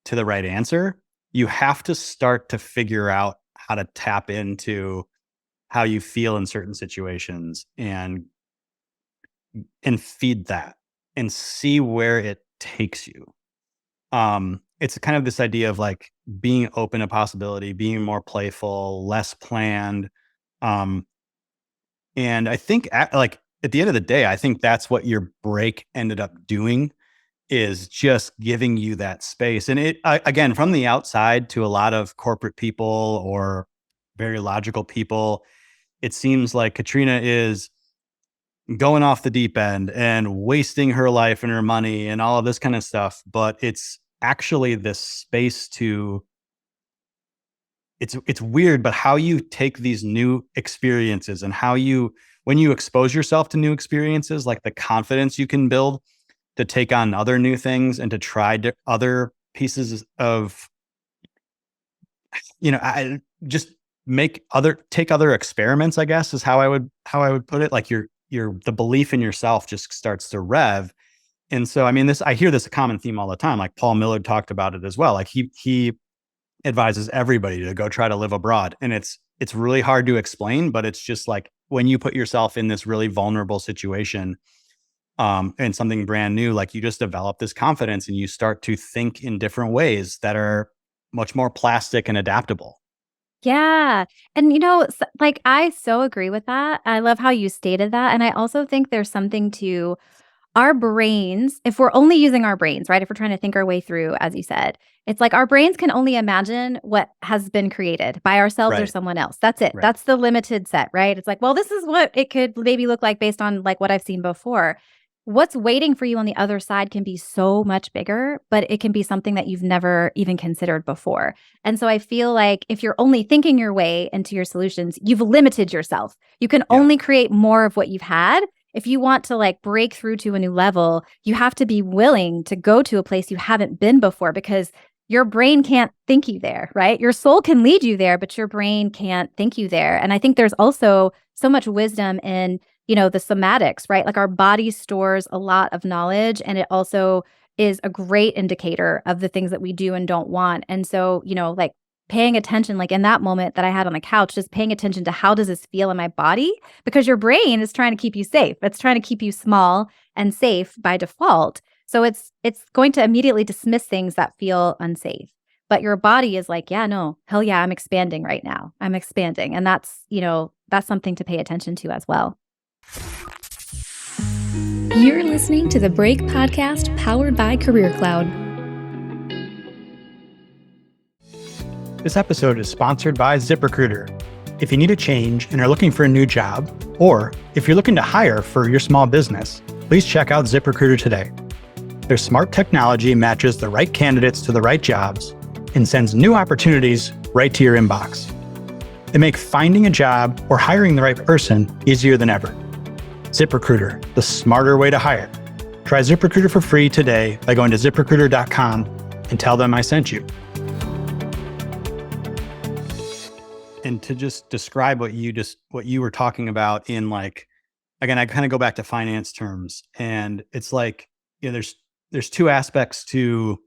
Speaker 2: to the right answer. You have to start to figure out how to tap into how you feel in certain situations and feed that and see where it takes you. It's kind of this idea of like being open to possibility, being more playful, less planned. And I think at the end of the day, I think that's what your break ended up doing, is just giving you that space. And it, again, from the outside to a lot of corporate people or very logical people, it seems like Katrina is going off the deep end and wasting her life and her money and all of this kind of stuff. But it's actually this space to, it's weird, but how you take these new experiences and how when you expose yourself to new experiences, like the confidence you can build to take on other new things and to try other pieces of, I just take other experiments, I guess is how I would put it. Like the belief in yourself just starts to rev. And so, I mean, I hear this a common theme all the time. Like Paul Millard talked about it as well. Like he advises everybody to go try to live abroad. And it's really hard to explain, but it's just like when you put yourself in this really vulnerable situation, and something brand new, like you just develop this confidence and you start to think in different ways that are much more plastic and adaptable.
Speaker 3: Yeah. And, like I so agree with that. I love how you stated that. And I also think there's something to our brains, if we're only using our brains, right? If we're trying to think our way through, as you said, it's like our brains can only imagine what has been created by ourselves or someone else. That's it.
Speaker 2: Right.
Speaker 3: That's the limited set, right? It's like, well, this is what it could maybe look like based on like what I've seen before. What's waiting for you on the other side can be so much bigger, but it can be something that you've never even considered before. And so I feel like if you're only thinking your way into your solutions, you've limited yourself. You can only create more of what you've had. If you want to like break through to a new level, you have to be willing to go to a place you haven't been before, because your brain can't think you there, right? Your soul can lead you there, but your brain can't think you there. And I think there's also so much wisdom in, the somatics, right? Like our body stores a lot of knowledge, and it also is a great indicator of the things that we do and don't want. And so, like paying attention, like in that moment that I had on the couch, just paying attention to how does this feel in my body? Because your brain is trying to keep you safe. It's trying to keep you small and safe by default. So it's going to immediately dismiss things that feel unsafe. But your body is like, yeah, no, hell yeah, I'm expanding right now. I'm expanding. And that's something to pay attention to as well.
Speaker 1: You're listening to the Break Podcast powered by Career Cloud.
Speaker 2: This episode is sponsored by ZipRecruiter. If you need a change and are looking for a new job, or if you're looking to hire for your small business, please check out ZipRecruiter today. Their smart technology matches the right candidates to the right jobs and sends new opportunities right to your inbox. They make finding a job or hiring the right person easier than ever. ZipRecruiter, the smarter way to hire. Try ZipRecruiter for free today by going to ZipRecruiter.com and tell them I sent you. And to just describe what you were talking about in like, again, I kind of go back to finance terms, and it's like, there's two aspects to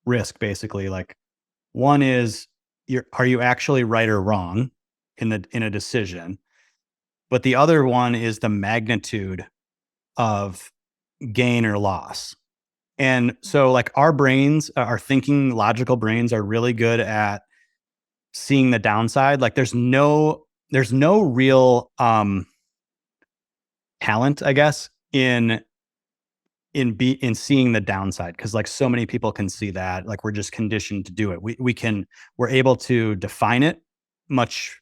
Speaker 2: risk, basically. Like, one is are you actually right or wrong in a decision? But the other one is the magnitude of gain or loss. And so like our brains, our thinking logical brains, are really good at seeing the downside. Like there's no real talent, I guess, in seeing the downside, because like so many people can see that. Like we're just conditioned to do it. We're able to define it much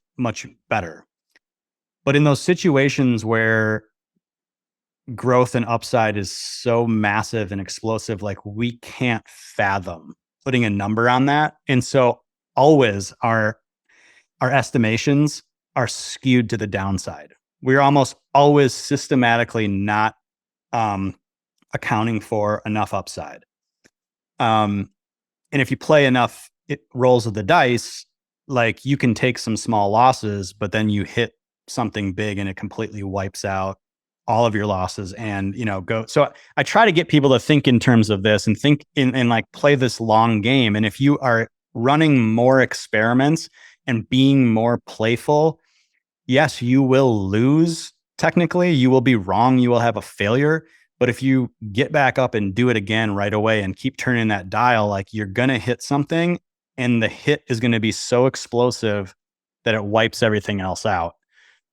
Speaker 2: better. But in those situations where growth and upside is so massive and explosive, like we can't fathom putting a number on that. And so always our estimations are skewed to the downside. We're almost always systematically not accounting for enough upside. And if you play enough rolls of the dice, like you can take some small losses, but then you hit something big and it completely wipes out all of your losses and, go. So I try to get people to think in terms of this and think and like play this long game. And if you are running more experiments and being more playful, yes, you will lose. Technically, you will be wrong. You will have a failure. But if you get back up and do it again right away and keep turning that dial, like you're going to hit something, and the hit is going to be so explosive that it wipes everything else out.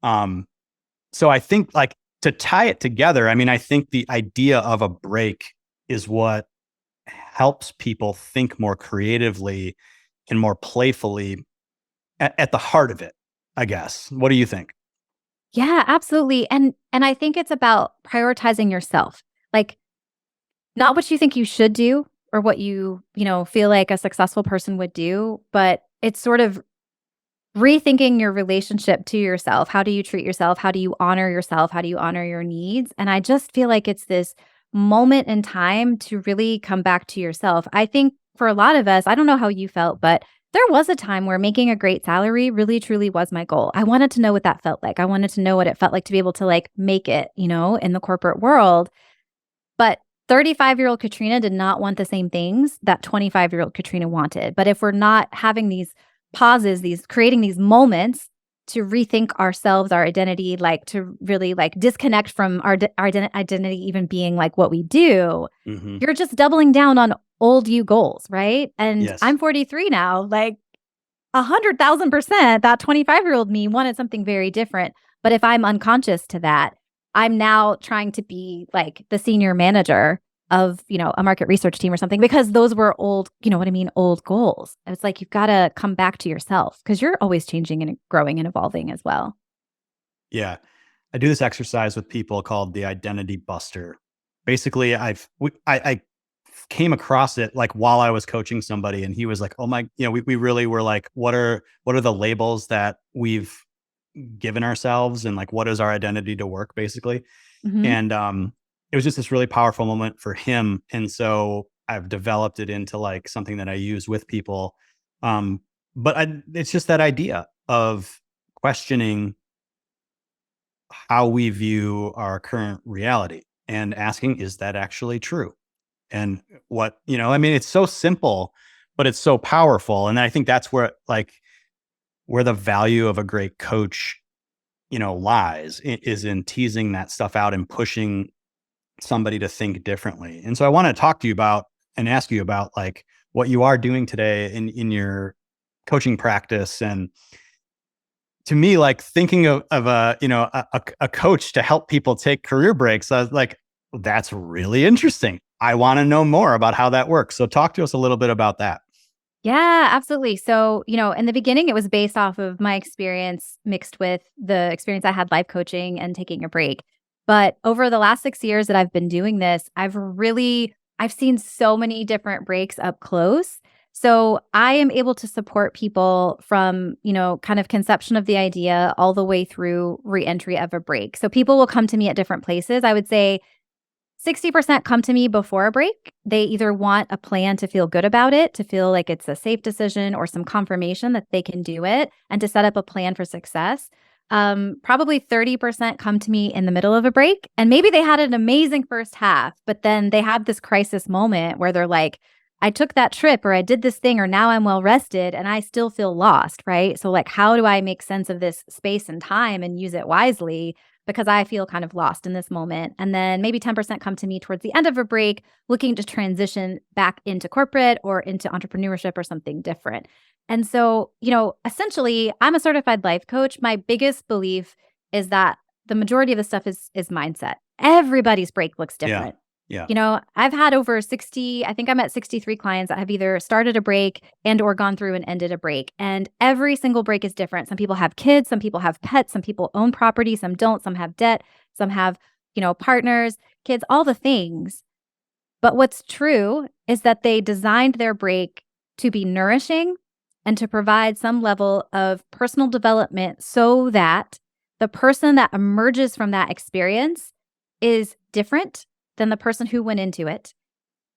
Speaker 2: So I think like to tie it together, I mean, I think the idea of a break is what helps people think more creatively and more playfully at the heart of it, I guess. What do you think?
Speaker 3: Yeah, absolutely. And I think it's about prioritizing yourself. Like not what you think you should do or what you feel like a successful person would do, but it's sort of rethinking your relationship to yourself. How do you treat yourself? How do you honor yourself? How do you honor your needs? And I just feel like it's this moment in time to really come back to yourself. I think for a lot of us, I don't know how you felt, but there was a time where making a great salary really, truly was my goal. I wanted to know what that felt like. I wanted to know what it felt like to be able to like make it, in the corporate world. But 35-year-old Katrina did not want the same things that 25-year-old Katrina wanted. But if we're not having these pauses, creating these moments to rethink ourselves, our identity, like to really like disconnect from our identity even being like what we do, you're just doubling down on old you goals, right? And yes. I'm 43 now, like 100,000%, that 25-year-old me wanted something very different. But if I'm unconscious to that, I'm now trying to be like the senior manager of, a market research team or something, because those were old, old goals. And it's like, you've got to come back to yourself because you're always changing and growing and evolving as well.
Speaker 2: Yeah. I do this exercise with people called the identity buster. Basically, I came across it like while I was coaching somebody, and he was like, oh my, we really were like, what are the labels that we've given ourselves, and like, what is our identity to work, basically. And, it was just this really powerful moment for him. And so I've developed it into like something that I use with people. But it's just that idea of questioning how we view our current reality and asking, is that actually true? And what, I mean, it's so simple, but it's so powerful. And I think that's where the value of a great coach, lies, is in teasing that stuff out and pushing somebody to think differently. And so I want to talk to you about and ask you about like what you are doing today in your coaching practice. And to me, like thinking of a coach to help people take career breaks, I was like, that's really interesting. I want to know more about how that works. So talk to us a little bit about that.
Speaker 3: Yeah, absolutely. So, in the beginning, it was based off of my experience mixed with the experience I had life coaching and taking a break. But over the last 6 years that I've been doing this, I've seen so many different breaks up close. So I am able to support people from, kind of conception of the idea all the way through reentry of a break. So people will come to me at different places. I would say 60% come to me before a break. They either want a plan to feel good about it, to feel like it's a safe decision or some confirmation that they can do it and to set up a plan for success. Probably 30% come to me in the middle of a break and maybe they had an amazing first half, but then they have this crisis moment where they're like, I took that trip or I did this thing or now I'm well rested and I still feel lost, right? So like, how do I make sense of this space and time and use it wisely? Because I feel kind of lost in this moment. And then maybe 10% come to me towards the end of a break, looking to transition back into corporate or into entrepreneurship or something different. And so, essentially, I'm a certified life coach. My biggest belief is that the majority of the stuff is mindset. Everybody's break looks different.
Speaker 2: Yeah.
Speaker 3: I've had over 60, I think I'm at 63 clients that have either started a break and or gone through and ended a break. And every single break is different. Some people have kids, some people have pets, some people own property, some don't, some have debt, some have, partners, kids, all the things. But what's true is that they designed their break to be nourishing and to provide some level of personal development so that the person that emerges from that experience is different than the person who went into it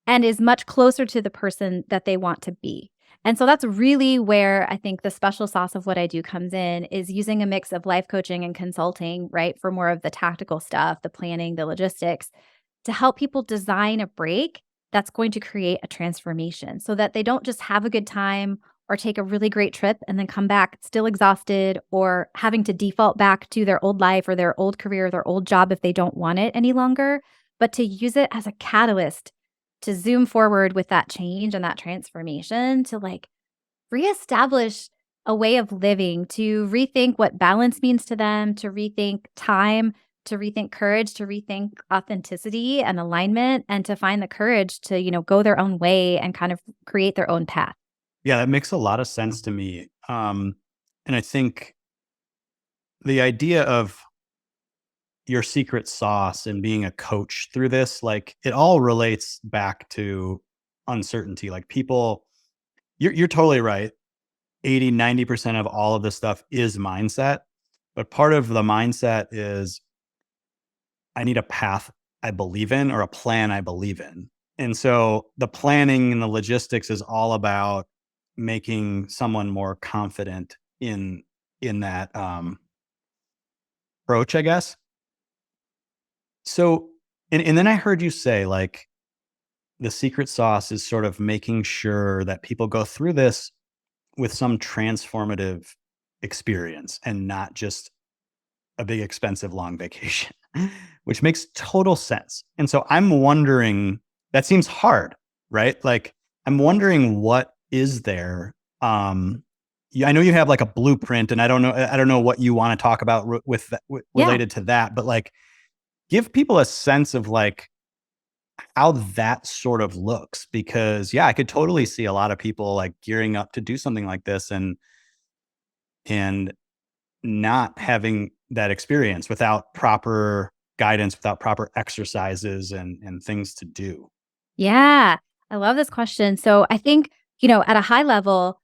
Speaker 3: and is much closer to the person that they want to be. And so that's really where I think the special sauce of what I do comes in, is using a mix of life coaching and consulting, right? For more of the tactical stuff, the planning, the logistics, to help people design a break that's going to create a transformation so that they don't just have a good time or take a really great trip and then come back still exhausted or having to default back to their old life or their old career, their old job if they don't want it any longer, but to use it as a catalyst to zoom forward with that change and that transformation, to like reestablish a way of living, to rethink what balance means to them, to rethink time, to rethink courage, to rethink authenticity and alignment, and to find the courage to, go their own way and kind of create their own path.
Speaker 2: Yeah, that makes a lot of sense to me. And I think the idea of your secret sauce and being a coach through this, like it all relates back to uncertainty. Like people, you're totally right. 80-90% of all of this stuff is mindset. But part of the mindset is I need a path I believe in or a plan I believe in. And so the planning and the logistics is all about making someone more confident in that approach, I guess. So, and then I heard you say like the secret sauce is sort of making sure that people go through this with some transformative experience and not just a big expensive long vacation, which makes total sense. And so I'm wondering, that seems hard, right? Like I'm wondering what is there. I know you have like a blueprint, and I don't know what you want to talk about related to that, but like give people a sense of like how that sort of looks, because I could totally see a lot of people like gearing up to do something like this and not having that experience without proper guidance, without proper exercises and things to do.
Speaker 3: Yeah, I love this question. So I think, at a high level,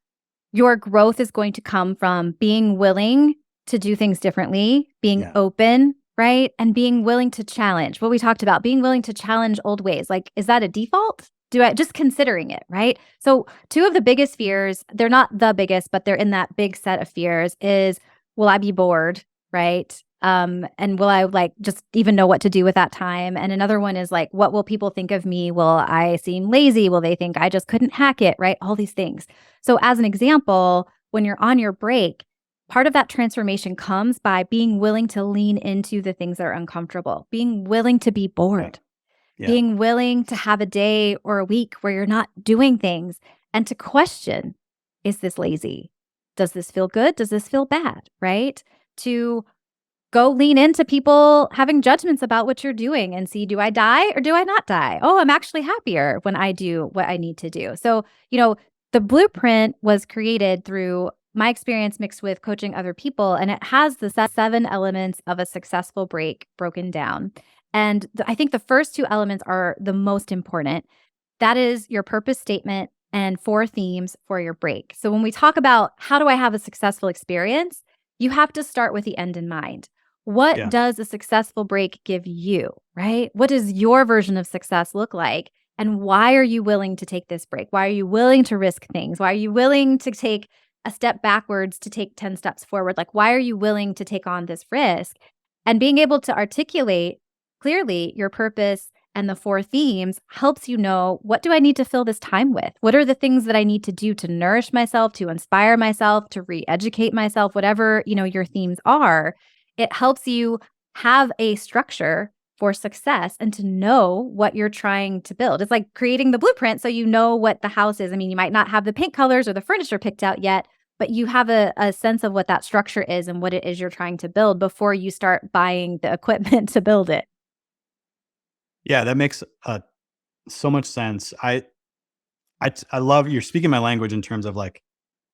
Speaker 3: your growth is going to come from being willing to do things differently, being open, right? And being willing to challenge what we talked about, being willing to challenge old ways. Like, is that a default? just considering it, right? So two of the biggest fears, they're not the biggest, but they're in that big set of fears is, will I be bored, right? And will I like just even know what to do with that time? And another one is like, what will people think of me? Will I seem lazy? Will they think I just couldn't hack it, right? All these things. So as an example, when you're on your break, part of that transformation comes by being willing to lean into the things that are uncomfortable, being willing to be bored, being willing to have a day or a week where you're not doing things and to question, is this lazy? Does this feel good? Does this feel bad? Right? To go lean into people having judgments about what you're doing and see, do I die or do I not die? Oh, I'm actually happier when I do what I need to do. So, the blueprint was created through my experience mixed with coaching other people, and it has the 7 elements of a successful break broken down. And I think the first 2 elements are the most important. That is your purpose statement and 4 themes for your break. So when we talk about how do I have a successful experience, you have to start with the end in mind. What does a successful break give you, right? What does your version of success look like? And why are you willing to take this break? Why are you willing to risk things? Why are you willing to take a step backwards to take 10 steps forward? Like, why are you willing to take on this risk? And being able to articulate clearly your purpose and the 4 themes helps you know, what do I need to fill this time with? What are the things that I need to do to nourish myself, to inspire myself, to re-educate myself, whatever, your themes are. It helps you have a structure for success and to know what you're trying to build. It's like creating the blueprint so you know what the house is. I mean, you might not have the paint colors or the furniture picked out yet, but you have a sense of what that structure is and what it is you're trying to build before you start buying the equipment to build it.
Speaker 2: Yeah, that makes so much sense. I love you're speaking my language in terms of like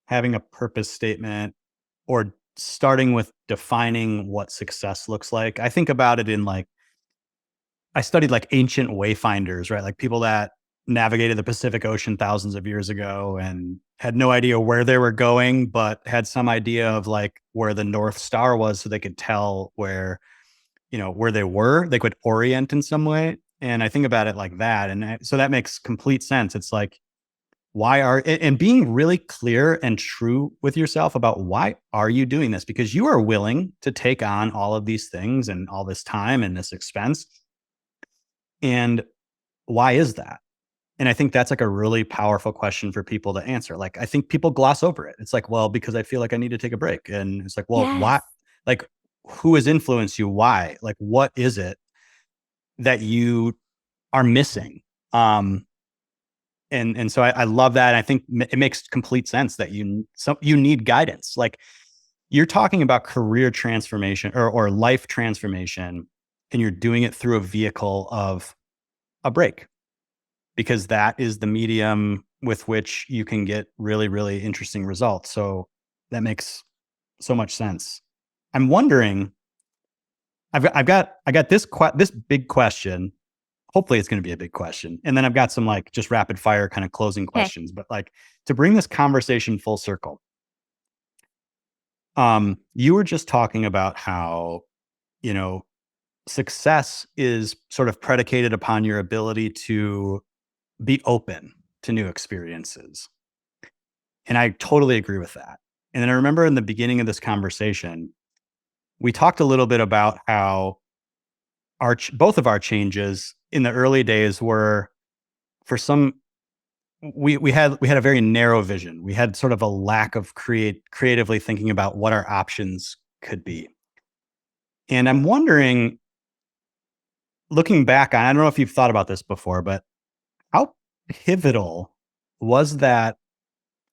Speaker 2: having a purpose statement or starting with defining what success looks like. I think about it in like, I studied like ancient wayfinders, right? Like people that navigated the Pacific Ocean thousands of years ago and had no idea where they were going, but had some idea of like where the North Star was so they could tell where they were, they could orient in some way. And I think about it like that. And so that makes complete sense. It's like, and being really clear and true with yourself about why are you doing this? Because you are willing to take on all of these things and all this time and this expense. And why is that? And I think that's like a really powerful question for people to answer. Like, I think people gloss over it. It's like, well, because I feel like I need to take a break. And it's like, well, why? Like, who has influenced you? Why? Like, what is it that you are missing? And so I love that. And I think it makes complete sense that you need guidance. Like you're talking about career transformation or life transformation, and you're doing it through a vehicle of a break, because that is the medium with which you can get really, really interesting results. So that makes so much sense. I'm wondering, I got this big question. Hopefully it's going to be a big question. And then I've got some like just rapid fire kind of closing questions, but like to bring this conversation full circle. You were just talking about how, success is sort of predicated upon your ability to be open to new experiences. And I totally agree with that. And then I remember in the beginning of this conversation, we talked a little bit about how both of our changes in the early days were, for some, we had a very narrow vision. We had sort of a lack of creatively thinking about what our options could be. And I'm wondering, looking back on, I don't know if you've thought about this before, but how pivotal was that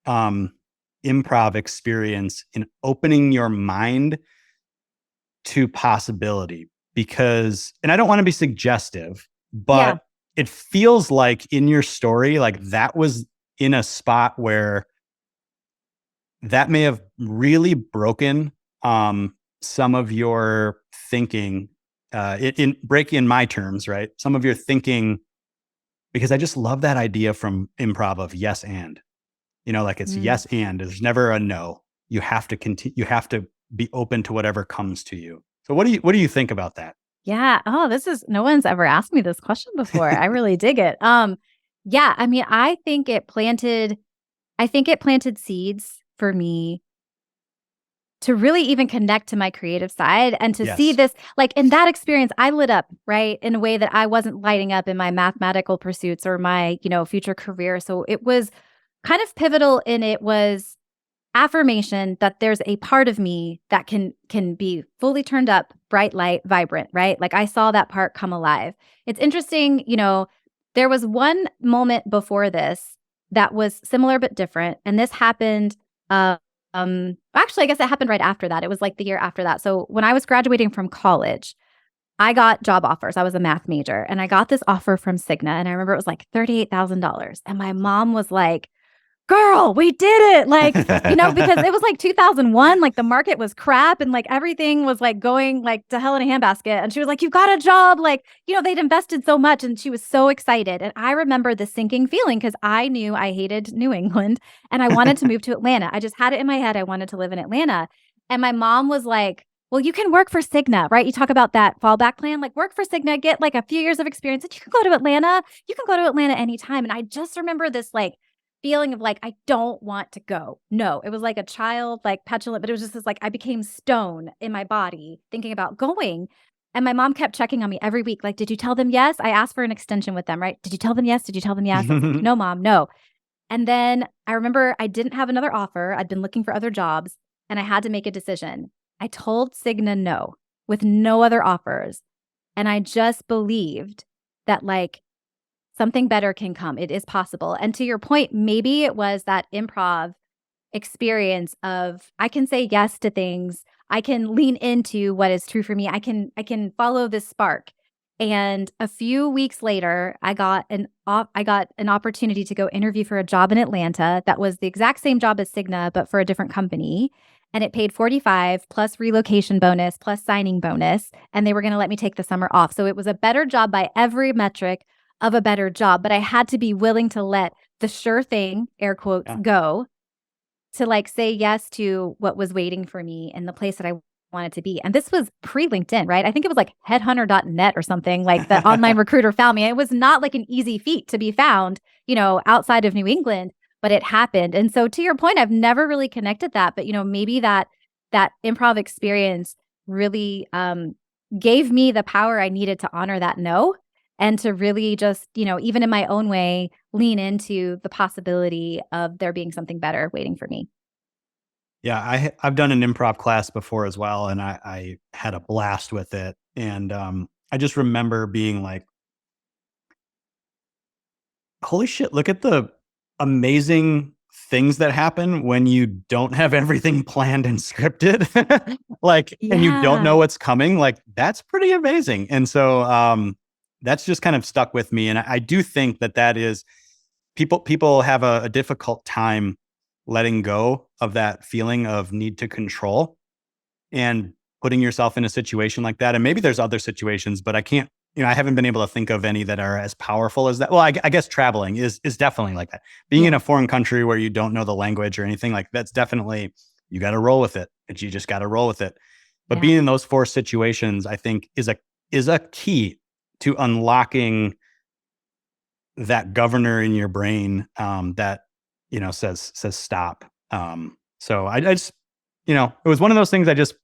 Speaker 2: improv experience in opening your mind to possibility? Because, and I don't want to be suggestive, but it feels like in your story, like that was in a spot where that may have really broken some of your thinking, in breaking in my terms, right? Some of your thinking, because I just love that idea from improv of yes and, like it's yes and, there's never a no. You have to continue. You have to be open to whatever comes to you. So what do you think about that?
Speaker 3: Yeah. Oh, no one's ever asked me this question before. I really dig it. Yeah, I mean, I think it planted seeds for me to really even connect to my creative side and to see
Speaker 2: Yes.
Speaker 3: this, like in that experience, I lit up, right, in a way that I wasn't lighting up in my mathematical pursuits or my, future career. So it was kind of pivotal, and it was affirmation that there's a part of me that can be fully turned up, bright light, vibrant, right? Like I saw that part come alive. It's interesting, there was one moment before this that was similar but different, and this happened actually, I guess it happened right after that. It was like the year after that. So when I was graduating from college, I got job offers. I was a math major, and I got this offer from Cigna, and I remember it was like $38,000, and my mom was like, girl, we did it. Like, because it was like 2001, like the market was crap and like everything was like going like to hell in a handbasket. And she was like, you've got a job. Like, they'd invested so much, and she was so excited. And I remember the sinking feeling because I knew I hated New England and I wanted to move to Atlanta. I just had it in my head. I wanted to live in Atlanta. And my mom was like, well, you can work for Cigna, right? You talk about that fallback plan, like work for Cigna, get like a few years of experience, and you can go to Atlanta. You can go to Atlanta anytime. And I just remember this like feeling of like, I don't want to go. No, it was like a child, like petulant, but it was just this like, I became stone in my body thinking about going. And my mom kept checking on me every week. Like, did you tell them yes? I asked for an extension with them, right? Did you tell them yes? Did you tell them yes? I was like, no, mom, no. And then I remember I didn't have another offer. I'd been looking for other jobs and I had to make a decision. I told Cigna no with no other offers. And I just believed that like, something better can come. It is possible. And to your point, maybe it was that improv experience of I can say yes to things. I can lean into what is true for me. I can follow this spark. And a few weeks later, I got an opportunity to go interview for a job in Atlanta that was the exact same job as Cigna, but for a different company. And it paid 45 plus relocation bonus plus signing bonus. And they were going to let me take the summer off. So it was a better job by every metric of a better job, but I had to be willing to let the sure thing, air quotes, go to like say yes to what was waiting for me in the place that I wanted to be. And this was pre-LinkedIn, right? I think it was like headhunter.net or something, like the online recruiter found me. It was not like an easy feat to be found, outside of New England, but it happened. And so to your point, I've never really connected that, but maybe that improv experience really gave me the power I needed to honor that no. And to really just, even in my own way, lean into the possibility of there being something better waiting for me.
Speaker 2: Yeah, I've done an improv class before as well, and I had a blast with it. And I just remember being like, holy shit, look at the amazing things that happen when you don't have everything planned and scripted. And you don't know what's coming. Like, that's pretty amazing. And so that's just kind of stuck with me. And I do think that is people have a difficult time letting go of that feeling of need to control and putting yourself in a situation like that. And maybe there's other situations, but I can't, I haven't been able to think of any that are as powerful as that. Well, I guess traveling is definitely like that. Being in a foreign country where you don't know the language or anything, like that's definitely, you got to roll with it. You just got to roll with it. But being in those four situations, I think is a key to unlocking that governor in your brain that says stop. So I just it was one of those things I just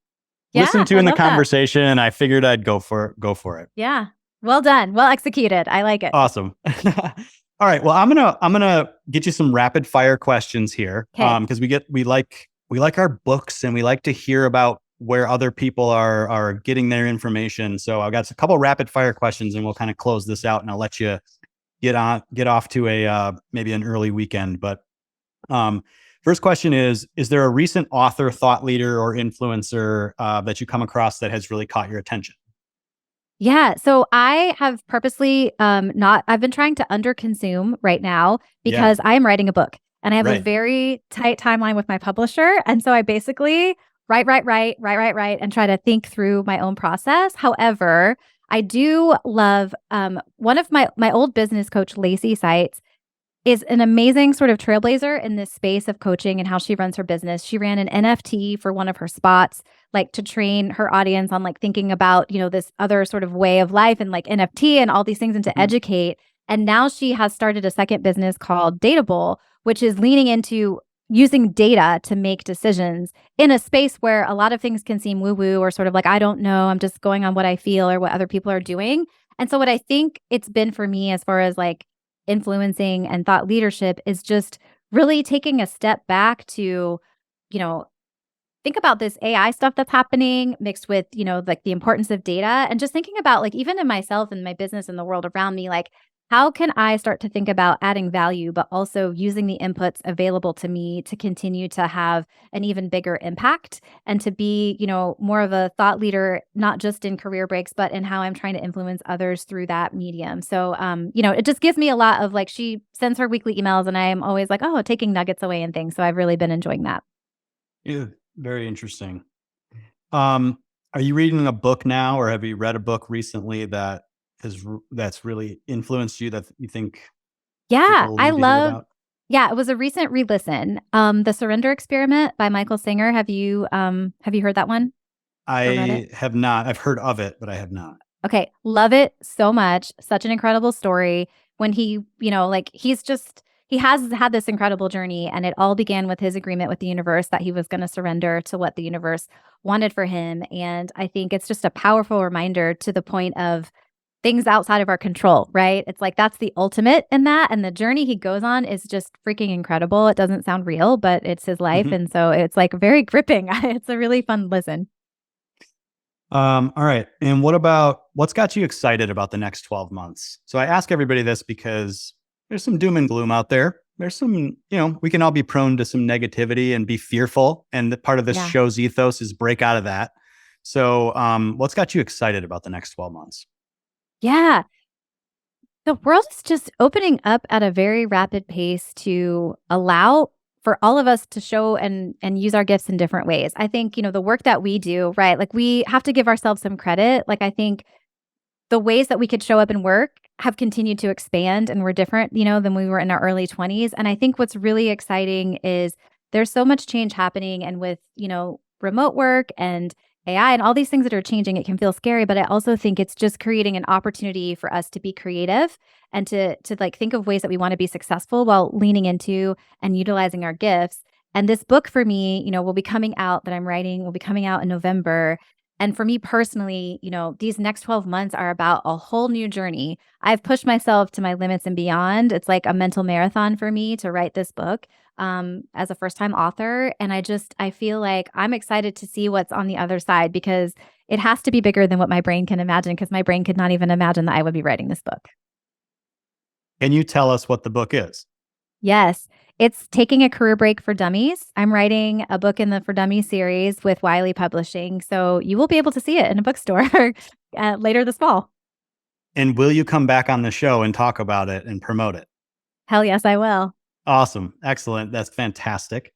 Speaker 2: listened to in the conversation, and I figured I'd go for it.
Speaker 3: Yeah, well done, well executed. I like it.
Speaker 2: Awesome. All right, well, I'm gonna get you some rapid fire questions here because we like our books and we like to hear about where other people are getting their information. So I've got a couple rapid fire questions and we'll kind of close this out, and I'll let you get off to a maybe an early weekend. But first question is there a recent author, thought leader, or influencer that you come across that has really caught your attention?
Speaker 3: Yeah. So I have purposely I've been trying to underconsume right now because I am writing a book and I have a very tight timeline with my publisher. And so I basically write, and try to think through my own process. However, I do love one of my old business coach, Lacey Seitz, is an amazing sort of trailblazer in this space of coaching and how she runs her business. She ran an NFT for one of her spots, like to train her audience on like thinking about, this other sort of way of life and like NFT and all these things and to educate. And now she has started a second business called Dateable, which is leaning into using data to make decisions in a space where a lot of things can seem woo-woo or sort of like, I don't know, I'm just going on what I feel or what other people are doing. And so what I think it's been for me as far as like influencing and thought leadership is just really taking a step back to, you know, think about this AI stuff that's happening mixed with, like the importance of data and just thinking about like even in myself and my business and the world around me, like how can I start to think about adding value, but also using the inputs available to me to continue to have an even bigger impact and to be, more of a thought leader, not just in career breaks, but in how I'm trying to influence others through that medium. So, it just gives me a lot of like, she sends her weekly emails and I'm always like, oh, taking nuggets away and things. So I've really been enjoying that.
Speaker 2: Yeah, very interesting. Are you reading a book now, or have you read a book recently that's really influenced you that you think
Speaker 3: Yeah,
Speaker 2: people
Speaker 3: I
Speaker 2: need to hear
Speaker 3: love
Speaker 2: about?
Speaker 3: yeah, it was a recent re-listen. The Surrender Experiment by Michael Singer. Have you heard that one or read it?
Speaker 2: I have not. I've heard of it, but I have not.
Speaker 3: Okay, love it so much. Such an incredible story. When he, he has had this incredible journey and it all began with his agreement with the universe that he was going to surrender to what the universe wanted for him. And I think it's just a powerful reminder to the point of things outside of our control, right? It's like that's the ultimate in that. And the journey he goes on is just freaking incredible. It doesn't sound real, but it's his life.
Speaker 2: Mhm.
Speaker 3: And so it's like very gripping. It's a really fun listen.
Speaker 2: All right. And what's got you excited about the next 12 months? So I ask everybody this because there's some doom and gloom out there. There's some, we can all be prone to some negativity and be fearful. And the part of this
Speaker 3: Yeah.
Speaker 2: show's ethos is break out of that. So what's got you excited about the next 12 months?
Speaker 3: Yeah. The world is just opening up at a very rapid pace to allow for all of us to show and use our gifts in different ways. I think, the work that we do, right? Like we have to give ourselves some credit. Like I think the ways that we could show up and work have continued to expand and we're different, than we were in our early 20s. And I think what's really exciting is there's so much change happening and with, remote work and AI and all these things that are changing, it can feel scary, but I also think it's just creating an opportunity for us to be creative and to like think of ways that we want to be successful while leaning into and utilizing our gifts. And this book for me, will be coming out that I'm writing will be coming out in November. And for me personally, these next 12 months are about a whole new journey. I've pushed myself to my limits and beyond. It's like a mental marathon for me to write this book as a first time author. And I feel like I'm excited to see what's on the other side because it has to be bigger than what my brain can imagine because my brain could not even imagine that I would be writing this book.
Speaker 2: Can you tell us what the book is?
Speaker 3: Yes, it's Taking a Career Break for Dummies. I'm writing a book in the For Dummies series with Wiley Publishing. So you will be able to see it in a bookstore later this fall.
Speaker 2: And will you come back on the show and talk about it and promote it?
Speaker 3: Hell yes, I will.
Speaker 2: Awesome. Excellent. That's fantastic.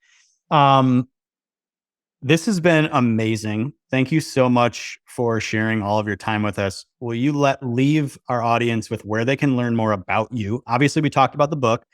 Speaker 2: This has been amazing. Thank you so much for sharing all of your time with us. Will you leave our audience with where they can learn more about you? Obviously, we talked about the book,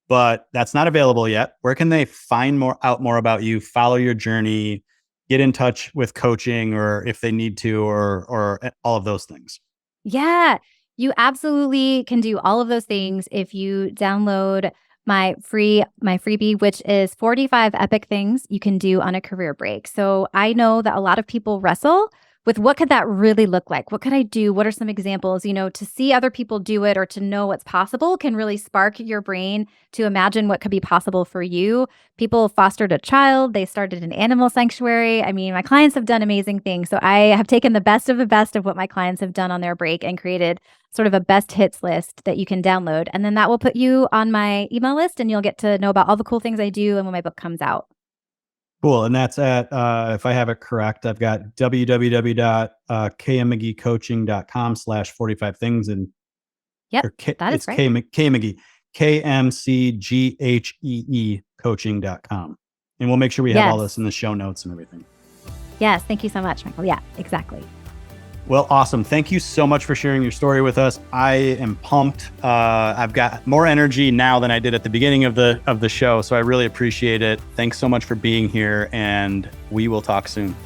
Speaker 2: but that's not available yet. Where can they find more about you, follow your journey, get in touch with coaching or if they need to, or all of those things?
Speaker 3: Yeah, you absolutely can do all of those things if you download my freebie, which is 45 epic things you can do on a career break. So I know that a lot of people wrestle with what could that really look like? What could I do? What are some examples? To see other people do it or to know what's possible can really spark your brain to imagine what could be possible for you. People fostered a child. They started an animal sanctuary. I mean, my clients have done amazing things. So I have taken the best of what my clients have done on their break and created sort of a best hits list that you can download. And then that will put you on my email list and you'll get to know about all the cool things I do and when my book comes out.
Speaker 2: Cool. And that's at, if I have it correct, I've got www.kmcgheecoaching.com/45 things. And
Speaker 3: Yep, that is
Speaker 2: it's
Speaker 3: right.
Speaker 2: K McGhee, KMCGHEE coaching.com. And we'll make sure we have all this in the show notes and everything.
Speaker 3: Yes. Thank you so much, Michael. Yeah, exactly.
Speaker 2: Well, awesome. Thank you so much for sharing your story with us. I am pumped. I've got more energy now than I did at the beginning of the show. So I really appreciate it. Thanks so much for being here and we will talk soon.